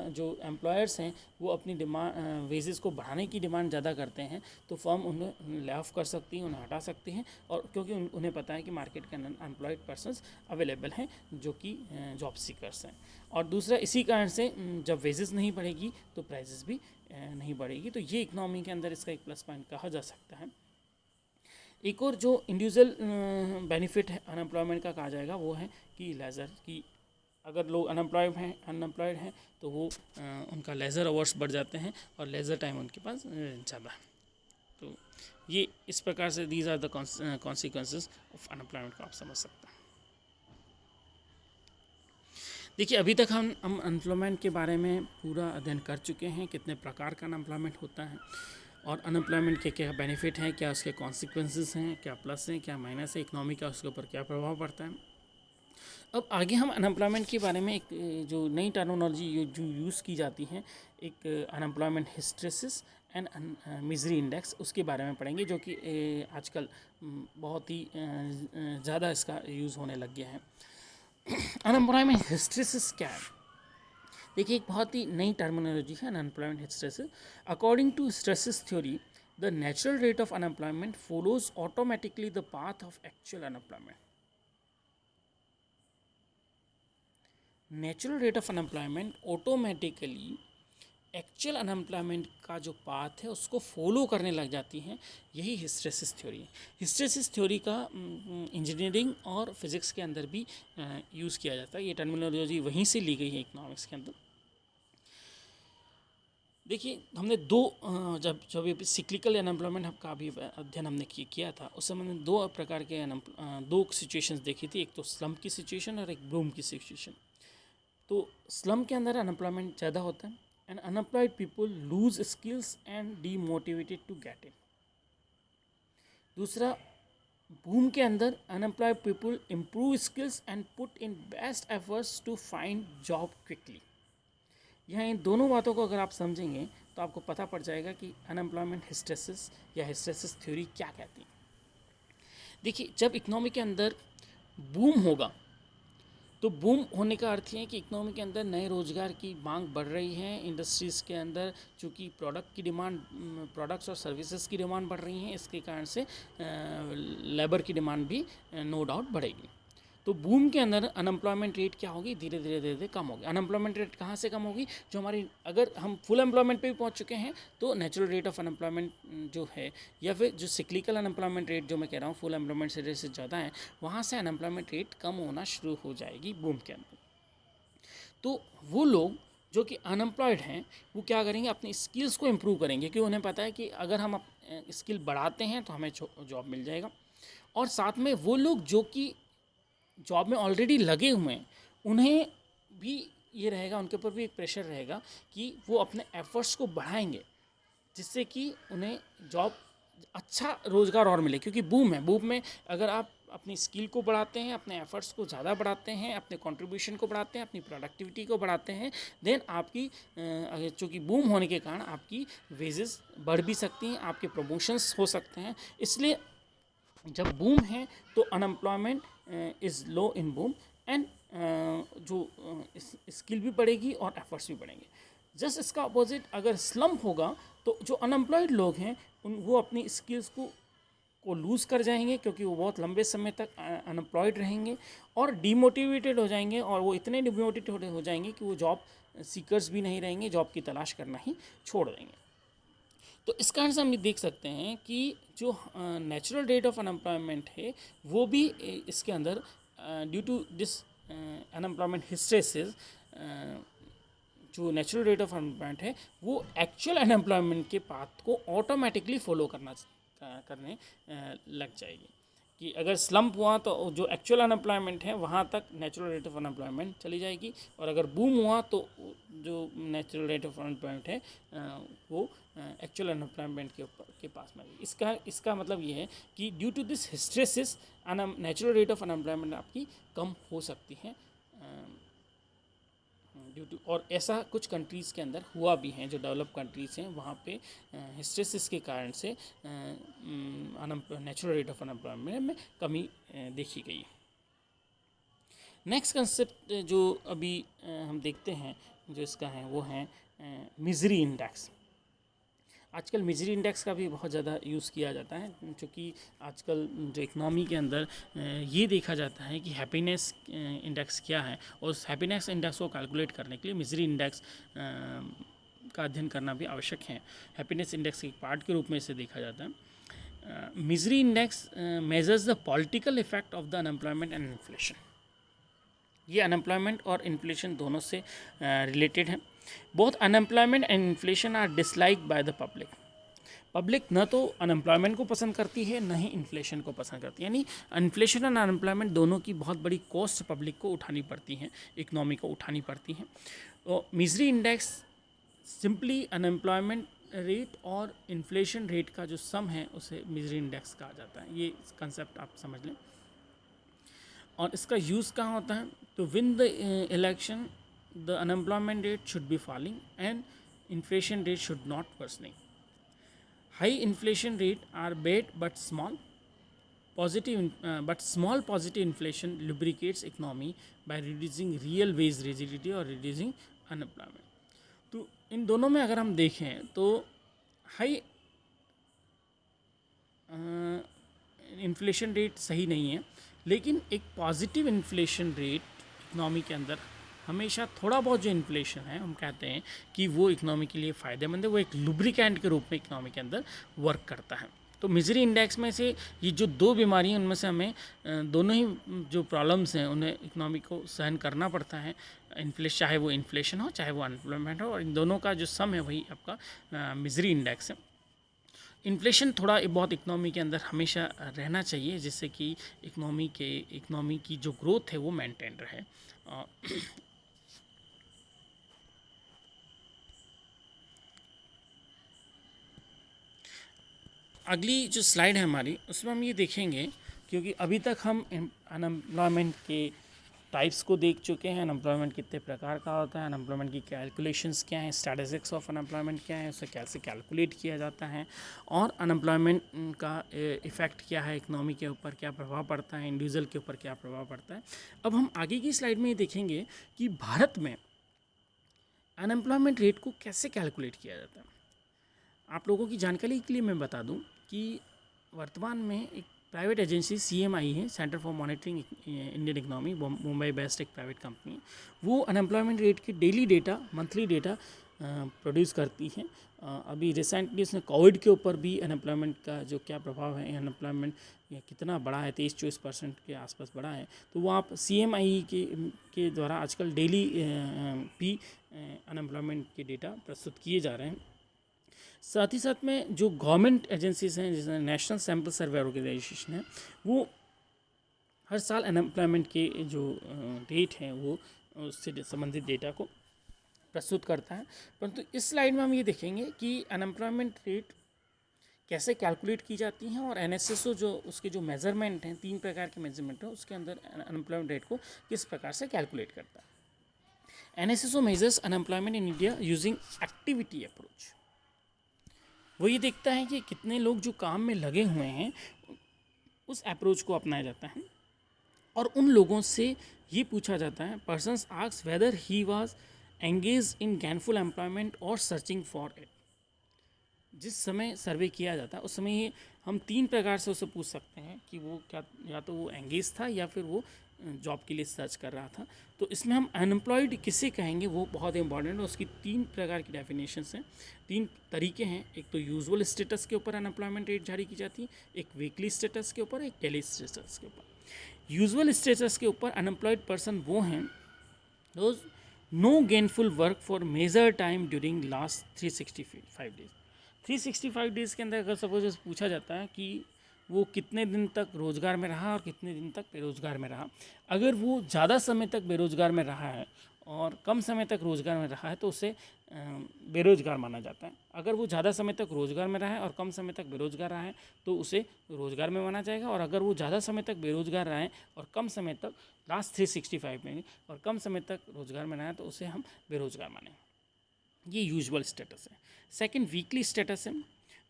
जो एम्प्लॉयर्स हैं वो अपनी डिमांड वेजेस को बढ़ाने की डिमांड ज़्यादा करते हैं तो फर्म उन्हें ले ऑफ कर सकती है, उन्हें हटा सकती हैं, और क्योंकि उन्हें पता है कि मार्केट के अंदर अनएम्प्लॉयड पर्सनस अवेलेबल हैं जो कि जॉब सीकर्स हैं। और दूसरा, इसी कारण से जब वेजेस नहीं बढ़ेगी तो प्राइजेस भी नहीं बढ़ेगी। तो ये इकनॉमी के अंदर इसका एक प्लस पॉइंट कहा जा सकता है। एक और जो इंडिविजुअल बेनिफिट है अनएम्प्लॉयमेंट का कहा जाएगा वो है कि लेज़र की, अगर लोग अनएम्प्लॉयड हैं तो वो उनका लेज़र आवर्स बढ़ जाते हैं और लेज़र टाइम उनके पास ज़्यादा है। तो ये इस प्रकार से these are the consequences of unemployment को आप समझ सकते हैं। देखिए, अभी तक हम अनएम्प्लॉयमेंट के बारे में पूरा अध्ययन कर चुके हैं, कितने प्रकार का अनएम्प्लॉयमेंट होता है और अनएम्प्लॉयमेंट के क्या बेनिफिट हैं, क्या उसके कॉन्सिक्वेंसेस हैं, क्या प्लस हैं, क्या माइनस है, इकनॉमी का उसके ऊपर क्या प्रभाव पड़ता है। अब आगे हम अनएम्प्लॉयमेंट के बारे में एक जो नई टर्मिनोलॉजी जो यूज़ की जाती है, एक unemployment hysteresis and misery index, उसके बारे में पढ़ेंगे, जो कि आजकल बहुत ही ज़्यादा इसका यूज़ होने लग गया है। अनएम्प्लॉयमेंट हिस्ट्रेसिस क्या है? देखिए, एक बहुत ही नई टर्मिनोलॉजी है unemployment hysteresis. According to hysteresis theory, the natural rate of unemployment follows automatically the path of actual unemployment. Natural rate of unemployment automatically actual unemployment का जो पाथ है उसको फॉलो करने लग जाती हैं। यही हिस्ट्रेसिस थ्योरी है। हिस्ट्रेसिस थ्योरी का इंजीनियरिंग और फिज़िक्स के अंदर भी यूज़ किया जाता है। ये टर्मिनोलॉजी वहीं से ली गई है इकोनॉमिक्स के अंदर। देखिए, हमने जब ये सिक्लिकल अनएम्प्लॉयमेंट का भी अध्ययन हमने किया था, उस समय हमने दो प्रकार के दो सिचुएशंस देखी थी। एक तो स्लम की सिचुएशन और एक बूम की सिचुएशन। तो स्लम के अंदर अनएम्प्लॉयमेंट ज़्यादा होता है and unemployed people lose skills and demotivated to get in. दूसरा, बूम के अंदर unemployed people improve skills and put in best efforts to find job quickly. यहाँ इन दोनों बातों को अगर आप समझेंगे तो आपको पता पड़ जाएगा कि अनएम्प्लॉयमेंट हिस्ट्रेसिस या हिस्ट्रेसिस थ्योरी क्या कहती है। देखिए, जब इकोनॉमी के अंदर बूम होगा तो बूम होने का अर्थ है कि इकोनॉमी के अंदर नए रोज़गार की मांग बढ़ रही है। इंडस्ट्रीज़ के अंदर चूँकि प्रोडक्ट्स और सर्विसेज की डिमांड बढ़ रही हैं, इसके कारण से लेबर की डिमांड भी नो डाउट बढ़ेगी। तो बूम के अंदर अनएम्प्लॉयमेंट रेट क्या होगी? धीरे धीरे कम होगी। अनएम्प्लॉयमेंट रेट कहाँ से कम होगी? जो हमारी, अगर हम फुल एम्प्लॉयमेंट पे भी पहुँच चुके हैं तो नेचुरल रेट ऑफ अनएम्प्लॉयमेंट जो है, या फिर जो सिक्लिकल अनएम्प्लॉयमेंट रेट जो मैं कह रहा हूँ फुल एम्प्लॉयमेंट रेट से ज़्यादा है, वहाँ से अनएम्प्लॉयमेंट रेट कम होना शुरू हो जाएगी बूम के अंदर। तो वो लोग जो कि अनएम्प्लॉयड हैं वो क्या करेंगे? अपनी स्किल्स को इम्प्रूव करेंगे, क्योंकि उन्हें पता है कि अगर हम स्किल बढ़ाते हैं तो हमें जॉब मिल जाएगा। और साथ में वो लोग जो कि जॉब में ऑलरेडी लगे हुए हैं, उन्हें भी ये रहेगा, उनके ऊपर भी एक प्रेशर रहेगा कि वो अपने एफर्ट्स को बढ़ाएंगे, जिससे कि उन्हें जॉब, अच्छा रोज़गार और मिले। क्योंकि बूम है, बूम में अगर आप अपनी स्किल को बढ़ाते हैं, अपने एफर्ट्स को ज़्यादा बढ़ाते हैं, अपने कंट्रीब्यूशन को बढ़ाते हैं, अपनी प्रोडक्टिविटी को बढ़ाते हैं, देन आपकी चूँकि बूम होने के कारण आपकी वेजेस बढ़ भी सकती हैं, आपके प्रमोशंस हो सकते हैं। इसलिए जब बूम है तो unemployment is low in boom and जो स्किल भी बढ़ेगी और एफर्ट्स भी बढ़ेंगे। जस्ट इसका अपोजिट अगर स्लम होगा तो जो अनएम्प्लॉयड लोग हैं वो अपनी स्किल्स को लूज़ कर जाएंगे, क्योंकि वो बहुत लंबे समय तक अनएम्प्लॉयड रहेंगे और डीमोटिवेटेड हो जाएंगे, और वो इतने डीमोटिवेटेड हो जाएंगे कि वो जॉब सीकर्स भी नहीं रहेंगे, जॉब की तलाश करना ही छोड़ देंगे। तो इस कारण से हम ये देख सकते हैं कि जो नेचुरल रेट ऑफ अनएम्प्लॉयमेंट है वो भी इसके अंदर due to this unemployment hysteresis, जो नेचुरल रेट ऑफ अनएम्प्लॉयमेंट है वो एक्चुअल अनएम्प्लॉयमेंट के पाथ को ऑटोमेटिकली फॉलो करने लग जाएगी। कि अगर स्लम्प हुआ तो जो एक्चुअल अनएम्प्लॉयमेंट है वहाँ तक नेचुरल रेट ऑफ अनएम्प्लॉयमेंट चली जाएगी, और अगर बूम हुआ तो जो नेचुरल रेट ऑफ अनएम्प्लॉयमेंट है वो एक्चुअल अनएम्प्लॉयमेंट के पास में आएगी। इसका मतलब ये है कि due to this hysteresis natural rate of unemployment आपकी कम हो सकती है ड्यू टू, और ऐसा कुछ कंट्रीज़ के अंदर हुआ भी हैं, जो डेवलप कंट्रीज़ हैं वहाँ पे हिस्ट्रेसिस के कारण से नेचुरल रेट ऑफ अनएम्प्लॉयमेंट में कमी देखी गई। नेक्स्ट कंसेप्ट जो अभी हम देखते हैं जो इसका है वो है मिजरी इंडेक्स। आजकल मिजरी इंडेक्स का भी बहुत ज़्यादा यूज़ किया जाता है, क्योंकि आजकल जो इकनॉमी के अंदर ये देखा जाता है कि हैप्पीनेस इंडेक्स क्या है, और उस हैप्पीनेस इंडेक्स को कैलकुलेट करने के लिए मिजरी इंडेक्स का अध्ययन करना भी आवश्यक है। हैप्पीनेस इंडेक्स के एक पार्ट के रूप में इसे देखा जाता है। Misery index measures the political effect of the unemployment and inflation. ये अनएम्प्लॉयमेंट और इन्फ्लेशन दोनों से रिलेटेड है। Both unemployment and inflation are dislike by the public. Public न तो अनएम्प्लॉयमेंट को पसंद करती है, न ही इन्फ्लेशन को पसंद करती है। यानी इन्फ्लेशन और अनएम्प्लॉयमेंट दोनों की बहुत बड़ी कॉस्ट पब्लिक को उठानी पड़ती है, इकनॉमी को उठानी पड़ती है। तो misery index simply unemployment rate और इन्फ्लेशन रेट का जो सम है उसे मिजरी इंडेक्स कहा जाता है। ये कंसेप्ट आप समझ लें। और इसका यूज़ कहाँ होता है? तो win the election the unemployment rate should be falling and inflation rate should not worsening. High inflation rate are bad but small positive inflation lubricates economy by reducing real wage rigidity और reducing unemployment. तो इन दोनों में अगर हम देखें तो high inflation rate सही नहीं है, लेकिन एक पॉजिटिव इन्फ्लेशन रेट इकनॉमी के अंदर हमेशा थोड़ा बहुत जो इन्फ्लेशन है हम कहते हैं कि वो इकनॉमी के लिए फ़ायदेमंद है, वो एक लुब्रिकेंट के रूप में इकनॉमी के अंदर वर्क करता है। तो मिजरी इंडेक्स में से ये जो दो बीमारी हैं उनमें से हमें दोनों ही जो प्रॉब्लम्स हैं उन्हें इकनॉमी को सहन करना पड़ता है। चाहे वो इन्फ्लेशन हो चाहे वो अनएम्प्लॉयमेंट हो, और इन दोनों का जो सम है वही आपका मिजरी इंडेक्स है। इन्फ्लेशन थोड़ा बहुत इकनॉमी के अंदर हमेशा रहना चाहिए, जिससे कि इकनॉमी की जो ग्रोथ है वो मेंटेन रहे। अगली जो स्लाइड है हमारी, उसमें हम ये देखेंगे, क्योंकि अभी तक हम अनएम्प्लॉयमेंट के टाइप्स को देख चुके हैं, अनएम्प्लॉयमेंट कितने प्रकार का होता है, अनएम्प्लॉयमेंट की कैलकुलेशंस क्या हैं, स्टैटिस्टिक्स ऑफ अनएम्प्लॉयमेंट क्या है, उसे कैसे कैलकुलेट किया जाता है, और अनएम्प्लॉयमेंट का इफ़ेक्ट क्या है इकनॉमी के ऊपर, क्या प्रभाव पड़ता है, इंडिविजुअल के ऊपर क्या प्रभाव पड़ता है। अब हम आगे की स्लाइड में ये देखेंगे कि भारत में अनएम्प्लॉयमेंट रेट को कैसे कैलकुलेट किया जाता है। आप लोगों की जानकारी के लिए मैं बता दूं कि वर्तमान में एक प्राइवेट एजेंसी CMI है, centre for monitoring Indian economy, Mumbai based एक प्राइवेट कंपनी, वो अनएम्प्लॉयमेंट रेट के daily data, monthly data produce करती है। अभी रिसेंटली उसने कोविड के ऊपर भी अनएम्प्लॉयमेंट का जो क्या प्रभाव है, अनएम्प्लॉयमेंट कितना बढ़ा है, 23-24% के आसपास बढ़ा है, तो वो आप CMI के द्वारा आजकल डेली अनएम्प्लॉयमेंट के डेटा प्रस्तुत किए जा रहे हैं। साथ ही साथ में जो गवर्नमेंट एजेंसीज हैं, जैसे नेशनल सैम्पल सर्वे ऑर्गेनाइजेशन है, वो हर साल अनएम्प्लॉयमेंट के जो रेट हैं वो उससे संबंधित डेटा को प्रस्तुत करता है। परंतु इस स्लाइड में हम ये देखेंगे कि अनएम्प्लॉयमेंट रेट कैसे कैलकुलेट की जाती हैं, और NSSO जो उसके जो मेज़रमेंट हैं, 3 प्रकार के मेज़रमेंट हैं, उसके अंदर अनएम्प्लॉयमेंट रेट को किस प्रकार से कैलकुलेट करता है। NSSO measures unemployment in India using activity approach. वो ये देखता है कि कितने लोग जो काम में लगे हुए हैं, उस अप्रोच को अपनाया जाता है, और उन लोगों से ये पूछा जाता है, persons asks whether he was engage in gainful employment और सर्चिंग फॉर इट। जिस समय सर्वे किया जाता है उस समय ये हम 3 प्रकार से उसे पूछ सकते हैं कि वो क्या, या तो वो एंगेज था या फिर वो जॉब के लिए सर्च कर रहा था। तो इसमें हम अनएम्प्लॉयड किसे कहेंगे वो बहुत इंपॉर्टेंट है। उसकी 3 प्रकार की डेफिनेशंस हैं, 3 तरीके हैं। एक तो यूजुअल स्टेटस के ऊपर अनएम्प्लॉयमेंट रेट जारी की जाती है, एक वीकली स्टेटस के ऊपर, एक डेली स्टेटस के ऊपर। यूजुअल स्टेटस के ऊपर अनएम्प्लॉयड पर्सन वो हैं those no gainful work for major time during last 365 days. 365 days के अंदर अगर सपोज पूछा जाता है कि वो कितने दिन तक रोज़गार में रहा और कितने दिन तक बेरोज़गार में रहा, अगर वो ज़्यादा समय तक बेरोज़गार में रहा है और कम समय तक रोज़गार में रहा है तो उसे बेरोज़गार माना जाता है। अगर वो ज़्यादा समय तक रोज़गार में रहा है और कम समय तक बेरोज़गार रहा है तो उसे रोज़गार में माना जाएगा, और अगर वो ज़्यादा समय तक बेरोज़गार रहा है और कम समय तक लास्ट 365 में और कम समय तक रोज़गार में रहा है तो उसे हम बेरोज़गार मानेंगे। ये यूजुअल स्टेटस है। सेकंड वीकली स्टेटस है,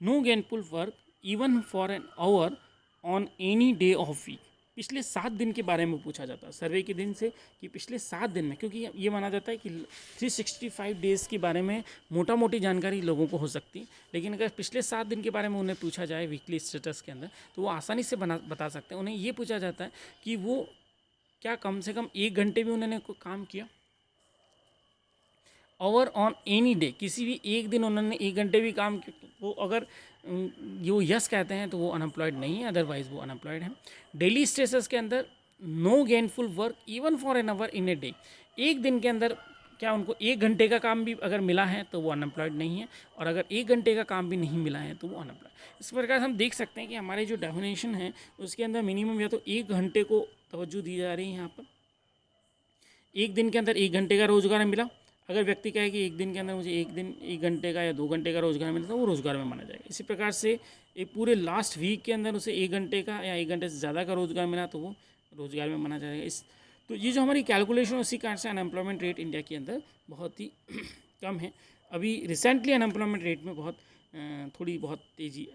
no gainful work even for an hour on any day of week. पिछले 7 दिन के बारे में पूछा जाता है सर्वे के दिन से, कि पिछले 7 दिन में, क्योंकि ये माना जाता है कि 365 डेज़ के बारे में मोटा मोटी जानकारी लोगों को हो सकती है, लेकिन अगर पिछले 7 दिन के बारे में उन्हें पूछा जाए वीकली स्टेटस के अंदर तो वो आसानी से बता सकते हैं। उन्हें ये पूछा जाता है कि वो क्या कम से कम 1 घंटे भी उन्होंने काम किया, ओवर ऑन एनी डे, किसी भी एक दिन उन्होंने 1 घंटे भी काम किया, वो अगर वो यस कहते हैं तो वो अनएम्प्लॉयड नहीं है, अदरवाइज वो अनएम्प्लॉयड है। डेली स्टेटस के अंदर no gainful work even for an hour in a day, एक दिन के अंदर क्या उनको 1 घंटे का काम भी अगर मिला है तो वो अनएम्प्लॉयड नहीं है, और अगर 1 घंटे का काम भी नहीं मिला है तो वो अनएम्प्लॉयड। इस प्रकार से हम देख सकते हैं कि हमारे जो डेफिनेशन है उसके अंदर मिनिमम या तो 1 घंटे को तवज्जो दी जा रही है। यहाँ पर एक दिन के अंदर 1 घंटे का रोज़गार मिला, अगर व्यक्ति कहे कि एक दिन के अंदर मुझे 1 घंटे का या 2 घंटे का रोज़गार मिलता है तो वो रोज़गार में माना जाएगा। इसी प्रकार से एक पूरे लास्ट वीक के अंदर उसे 1 घंटे का या 1 घंटे से ज़्यादा का रोज़गार मिला तो वो रोज़गार में माना जाएगा। तो ये जो हमारी कैलकुलेशन उसी कारण से अनएम्प्लॉयमेंट रेट इंडिया के अंदर बहुत ही कम है। अभी रिसेंटली अनएम्प्लॉयमेंट रेट में बहुत थोड़ी बहुत तेज़ी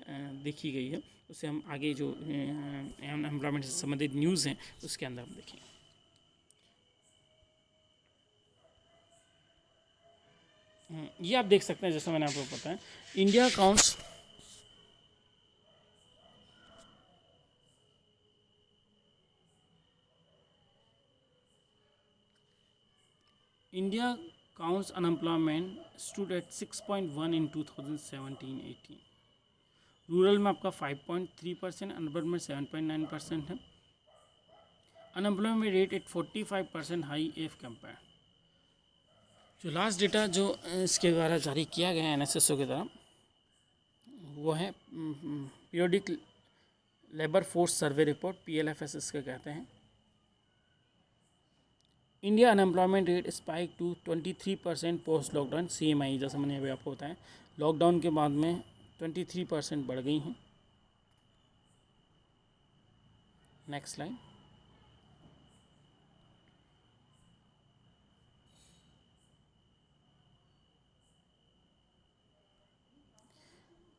देखी गई है, उसे हम आगे जो एम्प्लॉयमेंट से संबंधित न्यूज़ हैं उसके अंदर हम देखेंगे। ये आप देख सकते हैं, जैसा मैंने आपको बताया, India counts India counts unemployment stood at 6.1 in 2017-18। Rural में आपका 5.3%, अर्बन में 7.9% है। अनएम्प्लॉयमेंट रेट एट 45% हाई एफ कंपेयर। जो लास्ट डेटा जो इसके द्वारा जारी किया गया है NSSO के द्वारा, वो है periodic labour force survey report, PLFS इसके कहते हैं। India unemployment rate spike to 23% post lockdown CMI, जैसा मैंने अभी आपको बताया, लॉकडाउन के बाद में 23% बढ़ गई हैं। Next slide.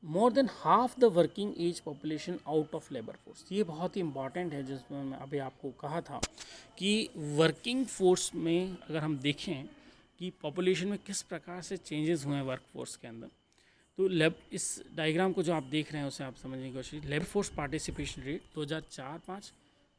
More than half the working age population out of labour force. ये बहुत ही इंपॉर्टेंट है, जिसमें मैं अभी आपको कहा था कि वर्किंग फोर्स में अगर हम देखें कि पॉपुलेशन में किस प्रकार से चेंजेस हुए हैं वर्क फोर्स के अंदर, तो इस डायग्राम को जो आप देख रहे हैं उसे आप समझने की कोशिश। लेबर फोर्स पार्टिसिपेशन रेट 2004, 5,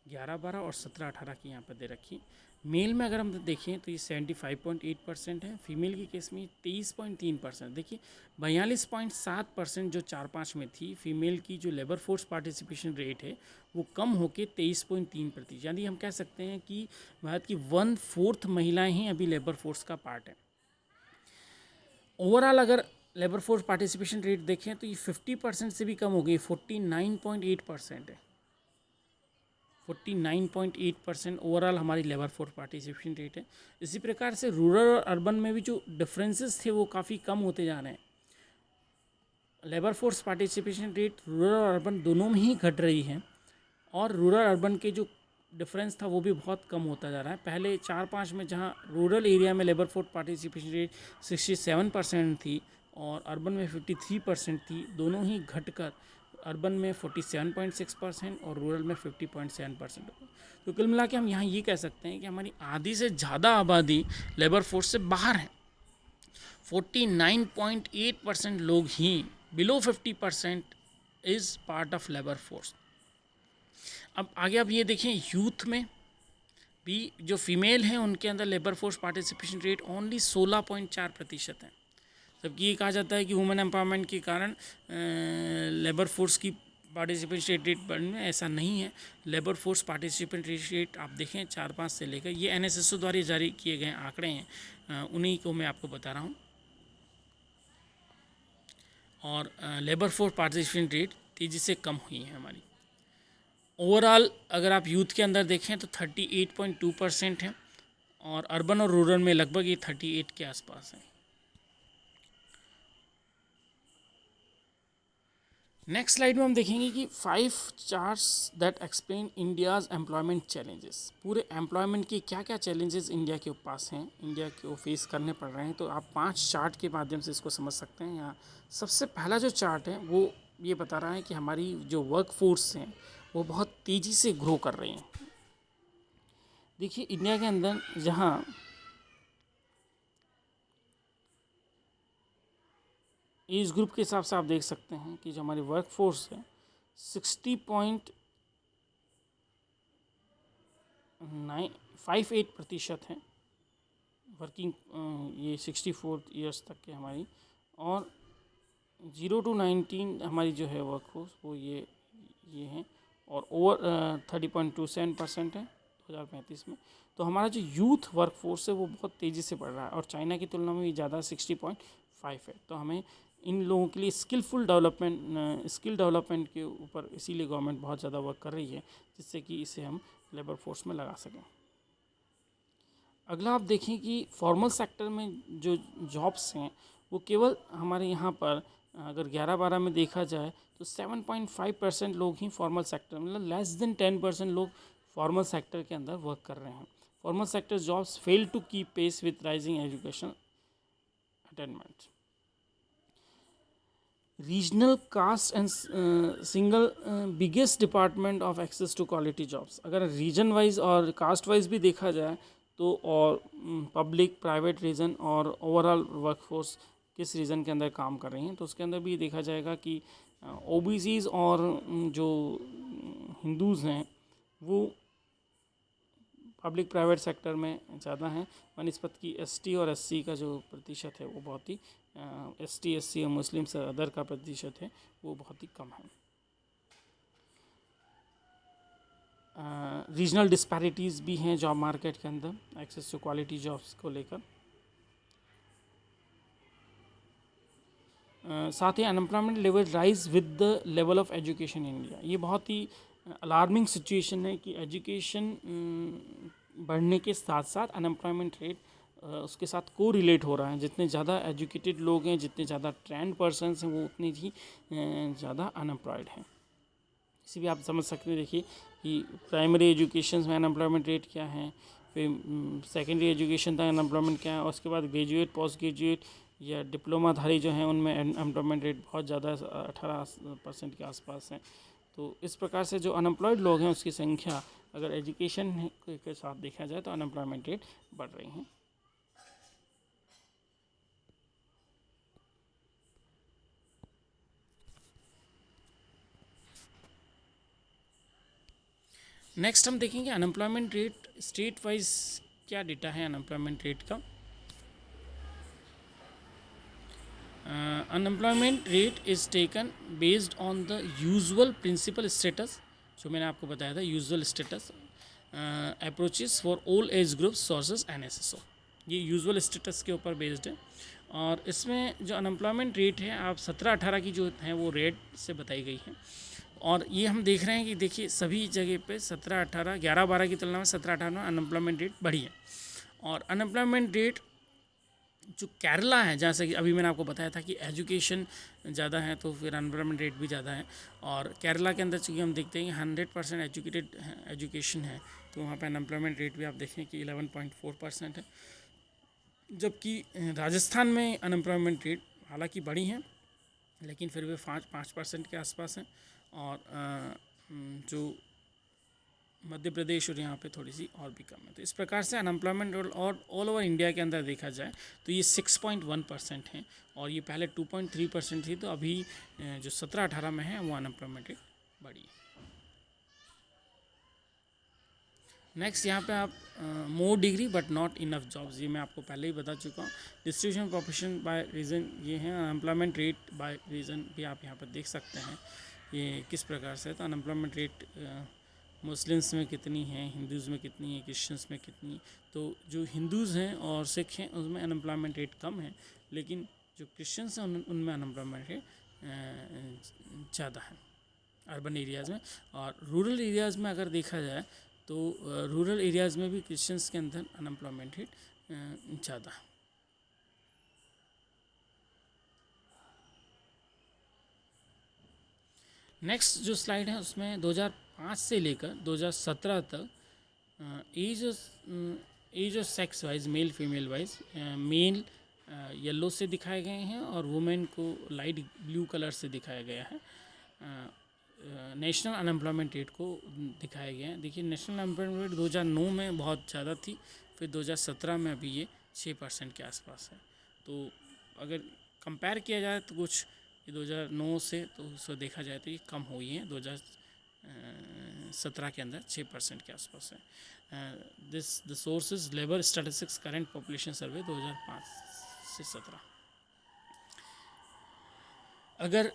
11, 12 और 17, 18 की यहाँ पर दे रखी। मेल में अगर हम देखें तो ये 75.8% है, फीमेल के केस में 23.3%। देखिए 42.7% जो 4-5 में थी फीमेल की जो लेबर फोर्स पार्टिसिपेशन रेट है वो कम होकर 23.3%, यानी हम कह सकते हैं कि भारत की 1/4 महिलाएं ही अभी लेबर फोर्स का पार्ट है। ओवरऑल अगर लेबर फोर्स पार्टिसिपेशन रेट देखें तो ये 50% से भी कम हो गई, 49.8% है। 49.8% ओवरऑल हमारी लेबर फोर्स पार्टिसिपेशन रेट है। इसी प्रकार से रूरल और अर्बन में भी जो डिफरेंसेस थे वो काफ़ी कम होते जा रहे हैं। Labour force participation rate rural और अर्बन दोनों में ही घट रही है, और रूरल अर्बन के जो डिफरेंस था वो भी बहुत कम होता जा रहा है। पहले 4-5 में जहाँ रूरल एरिया में लेबर फोर्स पार्टिसिपेशन रेट 67% थी और अर्बन में 53% थी, दोनों ही घटकर अर्बन में 47.6% और रूरल में 50.7%। तो कुल मिला के हम यहाँ ये कह सकते हैं कि हमारी आधी से ज़्यादा आबादी लेबर फोर्स से बाहर है। 49.8% लोग ही, below 50% is part of labour force. अब आगे आप ये देखें, यूथ में भी जो फीमेल हैं उनके अंदर labour force participation rate only 16.4% है, जबकि ये कहा जाता है कि वुमेन एम्पावरमेंट के कारण लेबर फोर्स की पार्टिसिपेशन रेट बढ़ने, ऐसा नहीं है। लेबर फोर्स पार्टिसिपेशन रेट आप देखें 4-5 से लेकर, ये NSSO द्वारा जारी किए गए आंकड़े हैं, उन्हीं को मैं आपको बता रहा हूँ। और लेबर फोर्स पार्टिसिपेशन रेट तेज़ी से कम हुई है हमारी। ओवरऑल अगर आप यूथ के अंदर देखें तो 38.2% है, और अर्बन और रूरल में लगभग ये 38 के आसपास है। नेक्स्ट स्लाइड में हम देखेंगे कि 5 charts that explain India's employment challenges. पूरे एम्प्लॉयमेंट के क्या क्या चैलेंजेस इंडिया के पास हैं, इंडिया को फेस करने पड़ रहे हैं, तो आप 5 चार्ट के माध्यम से इसको समझ सकते हैं। यहाँ सबसे पहला जो चार्ट है वो ये बता रहा है कि हमारी जो वर्क फोर्स हैं वो बहुत तेज़ी से ग्रो कर रही हैं। देखिए इंडिया के अंदर जहाँ एज ग्रुप के हिसाब से आप देख सकते हैं कि जो हमारी वर्क फोर्स है 60.58% है वर्किंग, ये 64 ईयर्स तक के हमारी, और 0 to 19 हमारी जो है वर्क फोर्स वो ये है, और ओवर 30.27% है 2035 में। तो हमारा जो यूथ वर्क फोर्स है वो बहुत तेज़ी से बढ़ रहा है, और चाइना की तुलना में भी ज़्यादा 60.5 है। तो हमें इन लोगों के लिए स्किल डेवलपमेंट के ऊपर इसीलिए गवर्नमेंट बहुत ज़्यादा वर्क कर रही है, जिससे कि इसे हम लेबर फोर्स में लगा सकें। अगला आप देखें कि फॉर्मल सेक्टर में जो जॉब्स हैं वो केवल हमारे यहाँ पर अगर 11-12 में देखा जाए तो 7.5% लोग ही फॉर्मल सेक्टर, मतलब लेस देन 10% लोग फॉर्मल सेक्टर के अंदर वर्क कर रहे हैं। Formal sector jobs fail to keep pace with rising education attainment. Regional caste and single biggest department of access to quality jobs. अगर रीजन वाइज और caste wise भी देखा जाए तो, और पब्लिक प्राइवेट रीजन और ओवरऑल वर्कफोर्स किस region के अंदर काम कर रही हैं, तो उसके अंदर भी देखा जाएगा कि ओबीसीज और जो हिंदूज़ हैं वो पब्लिक प्राइवेट सेक्टर में ज़्यादा हैं बनिस्बत की एसटी और एससी का जो प्रतिशत है वो बहुत ही एसटी एससी और मुस्लिम से अदर का प्रतिशत है वो बहुत ही कम है। रीजनल डिस्पैरिटीज़ भी हैं जॉब मार्केट के अंदर एक्सेस टू क्वालिटी जॉब्स को लेकर। साथ ही unemployment level rise with the level of education in India. ये बहुत ही अलार्मिंग सिचुएशन है कि एजुकेशन बढ़ने के साथ साथ अनएम्प्लॉयमेंट रेट उसके साथ को रिलेट हो रहा है। जितने ज़्यादा एजुकेटेड लोग हैं, जितने ज़्यादा ट्रेंड पर्सनस हैं, वो उतने ही ज़्यादा अनएम्प्लॉयड हैं। इसी भी आप समझ सकते हैं, देखिए कि प्राइमरी एजुकेशन में अनएम्प्लॉयमेंट रेट क्या है, फिर सेकेंडरी एजुकेशन तक अनएम्प्लॉयमेंट क्या है, और उसके बाद ग्रेजुएट पोस्ट ग्रेजुएट या डिप्लोमाधारी जो हैं उनमें अनएम्प्लॉयमेंट रेट बहुत ज़्यादा 18% के आसपास है। तो इस प्रकार से जो अनएम्प्लॉयड लोग हैं उसकी संख्या अगर एजुकेशन के साथ देखा जाए तो अनएम्प्लॉयमेंट रेट बढ़ रही हैं। नेक्स्ट हम देखेंगे अनएम्प्लॉयमेंट रेट स्टेट वाइज क्या डेटा है अनएम्प्लॉयमेंट रेट का। Unemployment rate is taken based on the usual principal status, जो मैंने आपको बताया था usual status approaches for all age group sources NSSO। ये यूजुअल स्टेटस के ऊपर बेस्ड है। और इसमें जो अनएम्प्लॉयमेंट रेट है आप 17-18 की जो है वो रेट से बताई गई है। और ये हम देख रहे हैं कि देखिए सभी जगह पे 17-18 11-12 की तुलना में 17-18 में अनएम्प्लॉयमेंट रेट बढ़ी है। और अनएम्प्लॉयमेंट रेट जो केरला है, जहाँ से कि अभी मैंने आपको बताया था कि एजुकेशन ज़्यादा है तो फिर अनएम्प्लॉयमेंट रेट भी ज़्यादा है। और केरला के अंदर चूँकि हम देखते हैं कि 100% एजुकेटेड एजुकेशन है तो वहाँ पे अनएम्प्लॉयमेंट रेट भी आप देखें कि 11.4% है। जबकि राजस्थान में अनएम्प्लॉयमेंट रेट हालांकि बढ़ी है लेकिन फिर भी 5% के आसपास है। और जो मध्य प्रदेश और यहाँ पे थोड़ी सी और भी कम है। तो इस प्रकार से अनएम्प्लॉयमेंट और ऑल ओवर इंडिया के अंदर देखा जाए तो ये 6.1% है और ये पहले 2.3% थी। तो अभी जो 17-18 में है वो अनएम्प्लॉयमेंट रेट बढ़ी है। नेक्स्ट यहाँ पे आप more degree but not enough jobs, ये मैं आपको पहले ही बता चुका हूँ। डिस्ट्रीब्यूशन प्रोफेशन बाय रीज़न ये है। अनएम्प्लॉयमेंट रेट बाय रीज़न भी आप यहाँ पर देख सकते हैं ये किस प्रकार से। तो अनएम्प्लॉयमेंट रेट मुस्लिम्स में कितनी है, हिंदूज़ में कितनी है, क्रिश्चियंस में कितनी। तो जो हिंदूज़ हैं और सिख हैं उसमें अनएम्प्लॉयमेंट रेट कम है, लेकिन जो क्रिश्चियंस हैं उनमें अनएम्प्लॉयमेंट रेट ज़्यादा है अर्बन एरियाज़ में। और रूरल एरियाज़ में अगर देखा जाए तो रूरल एरियाज़ में भी क्रिश्चियंस के अंदर अनएम्प्लॉयमेंट रेट ज़्यादा है। नेक्स्ट जो स्लाइड है उसमें 2005 से लेकर 2017 तक एज और sex wise male female wise male yellow से दिखाए गए हैं और वुमेन को लाइट ब्लू कलर से दिखाया गया है। नेशनल अनएम्प्लॉयमेंट रेट को दिखाया गया है। देखिए नेशनल अनएम्प्लॉयमेंट रेट 2009 में बहुत ज़्यादा थी, फिर 2017 में अभी ये 6% के आसपास है। तो अगर कंपेयर किया जाए तो कुछ 2009 से तो उसको देखा जाए तो ये कम हुई है। 2017 के अंदर 6% के आसपास है। The source is labour statistics current population survey 2005 से 17। अगर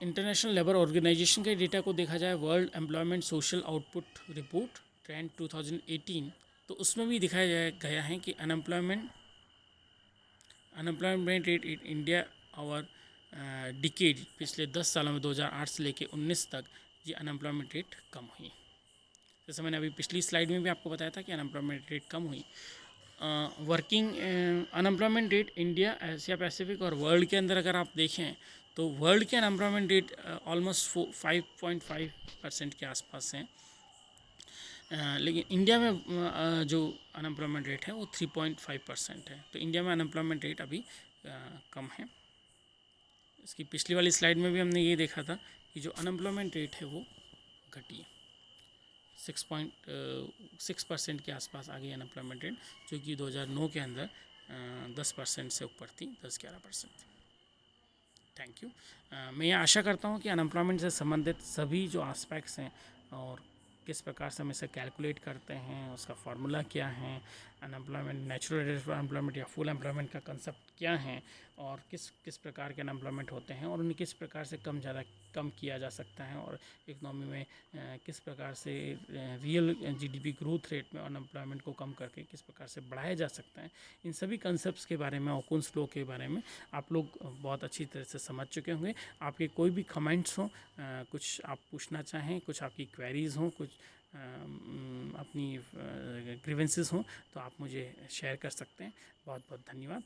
इंटरनेशनल लेबर ऑर्गेनाइजेशन के डेटा को देखा जाए, world employment social output report trend 2018, तो उसमें भी दिखाया गया है कि अनएम्प्लॉयमेंट रेट इन इंडिया और डिकेड पिछले 10 सालों में 2008 से लेकर 19 तक ये अनएम्प्लॉयमेंट रेट कम हुई। जैसे मैंने अभी पिछली स्लाइड में भी आपको बताया था कि अनएम्प्लॉयमेंट रेट कम हुई। Working unemployment rate India, Asia Pacific और वर्ल्ड के अंदर अगर आप देखें तो वर्ल्ड के अनएम्प्लॉयमेंट रेट ऑलमोस्ट 5.5% के आसपास हैं। लेकिन इंडिया में जो अनएम्प्लॉयमेंट रेट है वो 3.5% है। तो इंडिया में अनएम्प्लॉयमेंट रेट अभी कम है। इसकी पिछली वाली स्लाइड में भी हमने ये देखा था कि जो अनएम्प्लॉयमेंट रेट है वो घटी है, 6.6% के आसपास आ गई अनएम्प्लॉयमेंट रेट, जो कि 2009 के अंदर 10% से ऊपर थी, 10-11%। Thank you. मैं ये आशा करता हूँ कि अनएम्प्लॉयमेंट से संबंधित सभी जो एस्पेक्ट्स हैं और किस प्रकार से हम इसे कैलकुलेट करते हैं, उसका फार्मूला क्या है, अनएम्प्लॉयमेंट, नेचुरल अनएम्प्लॉयमेंट या फुल एम्प्लॉयमेंट का कंसेप्ट क्या है, और किस किस प्रकार के अनएम्प्लॉयमेंट होते हैं और उन्हें किस प्रकार से कम किया जा सकता है, और इकनॉमी में किस प्रकार से रियल जीडीपी ग्रोथ रेट में अनएम्प्लॉयमेंट को कम करके किस प्रकार से बढ़ाया जा सकता है, इन सभी कंसेप्ट्स के बारे में, ऑकुन्स लॉ के बारे में आप लोग बहुत अच्छी तरह से समझ चुके होंगे। आपके कोई भी कमेंट्स हों, कुछ आप पूछना चाहें, कुछ आपकी क्वेरीज़ हों, कुछ अपनी ग्रीवेंसेस हों, तो आप मुझे शेयर कर सकते हैं। बहुत बहुत धन्यवाद।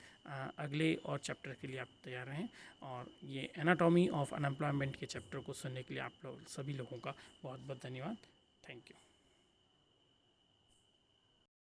अगले और चैप्टर के लिए आप तैयार रहें, और ये एनाटॉमी ऑफ अनएम्प्लॉयमेंट के चैप्टर को सुनने के लिए आप लोग सभी लोगों का बहुत बहुत धन्यवाद। Thank you.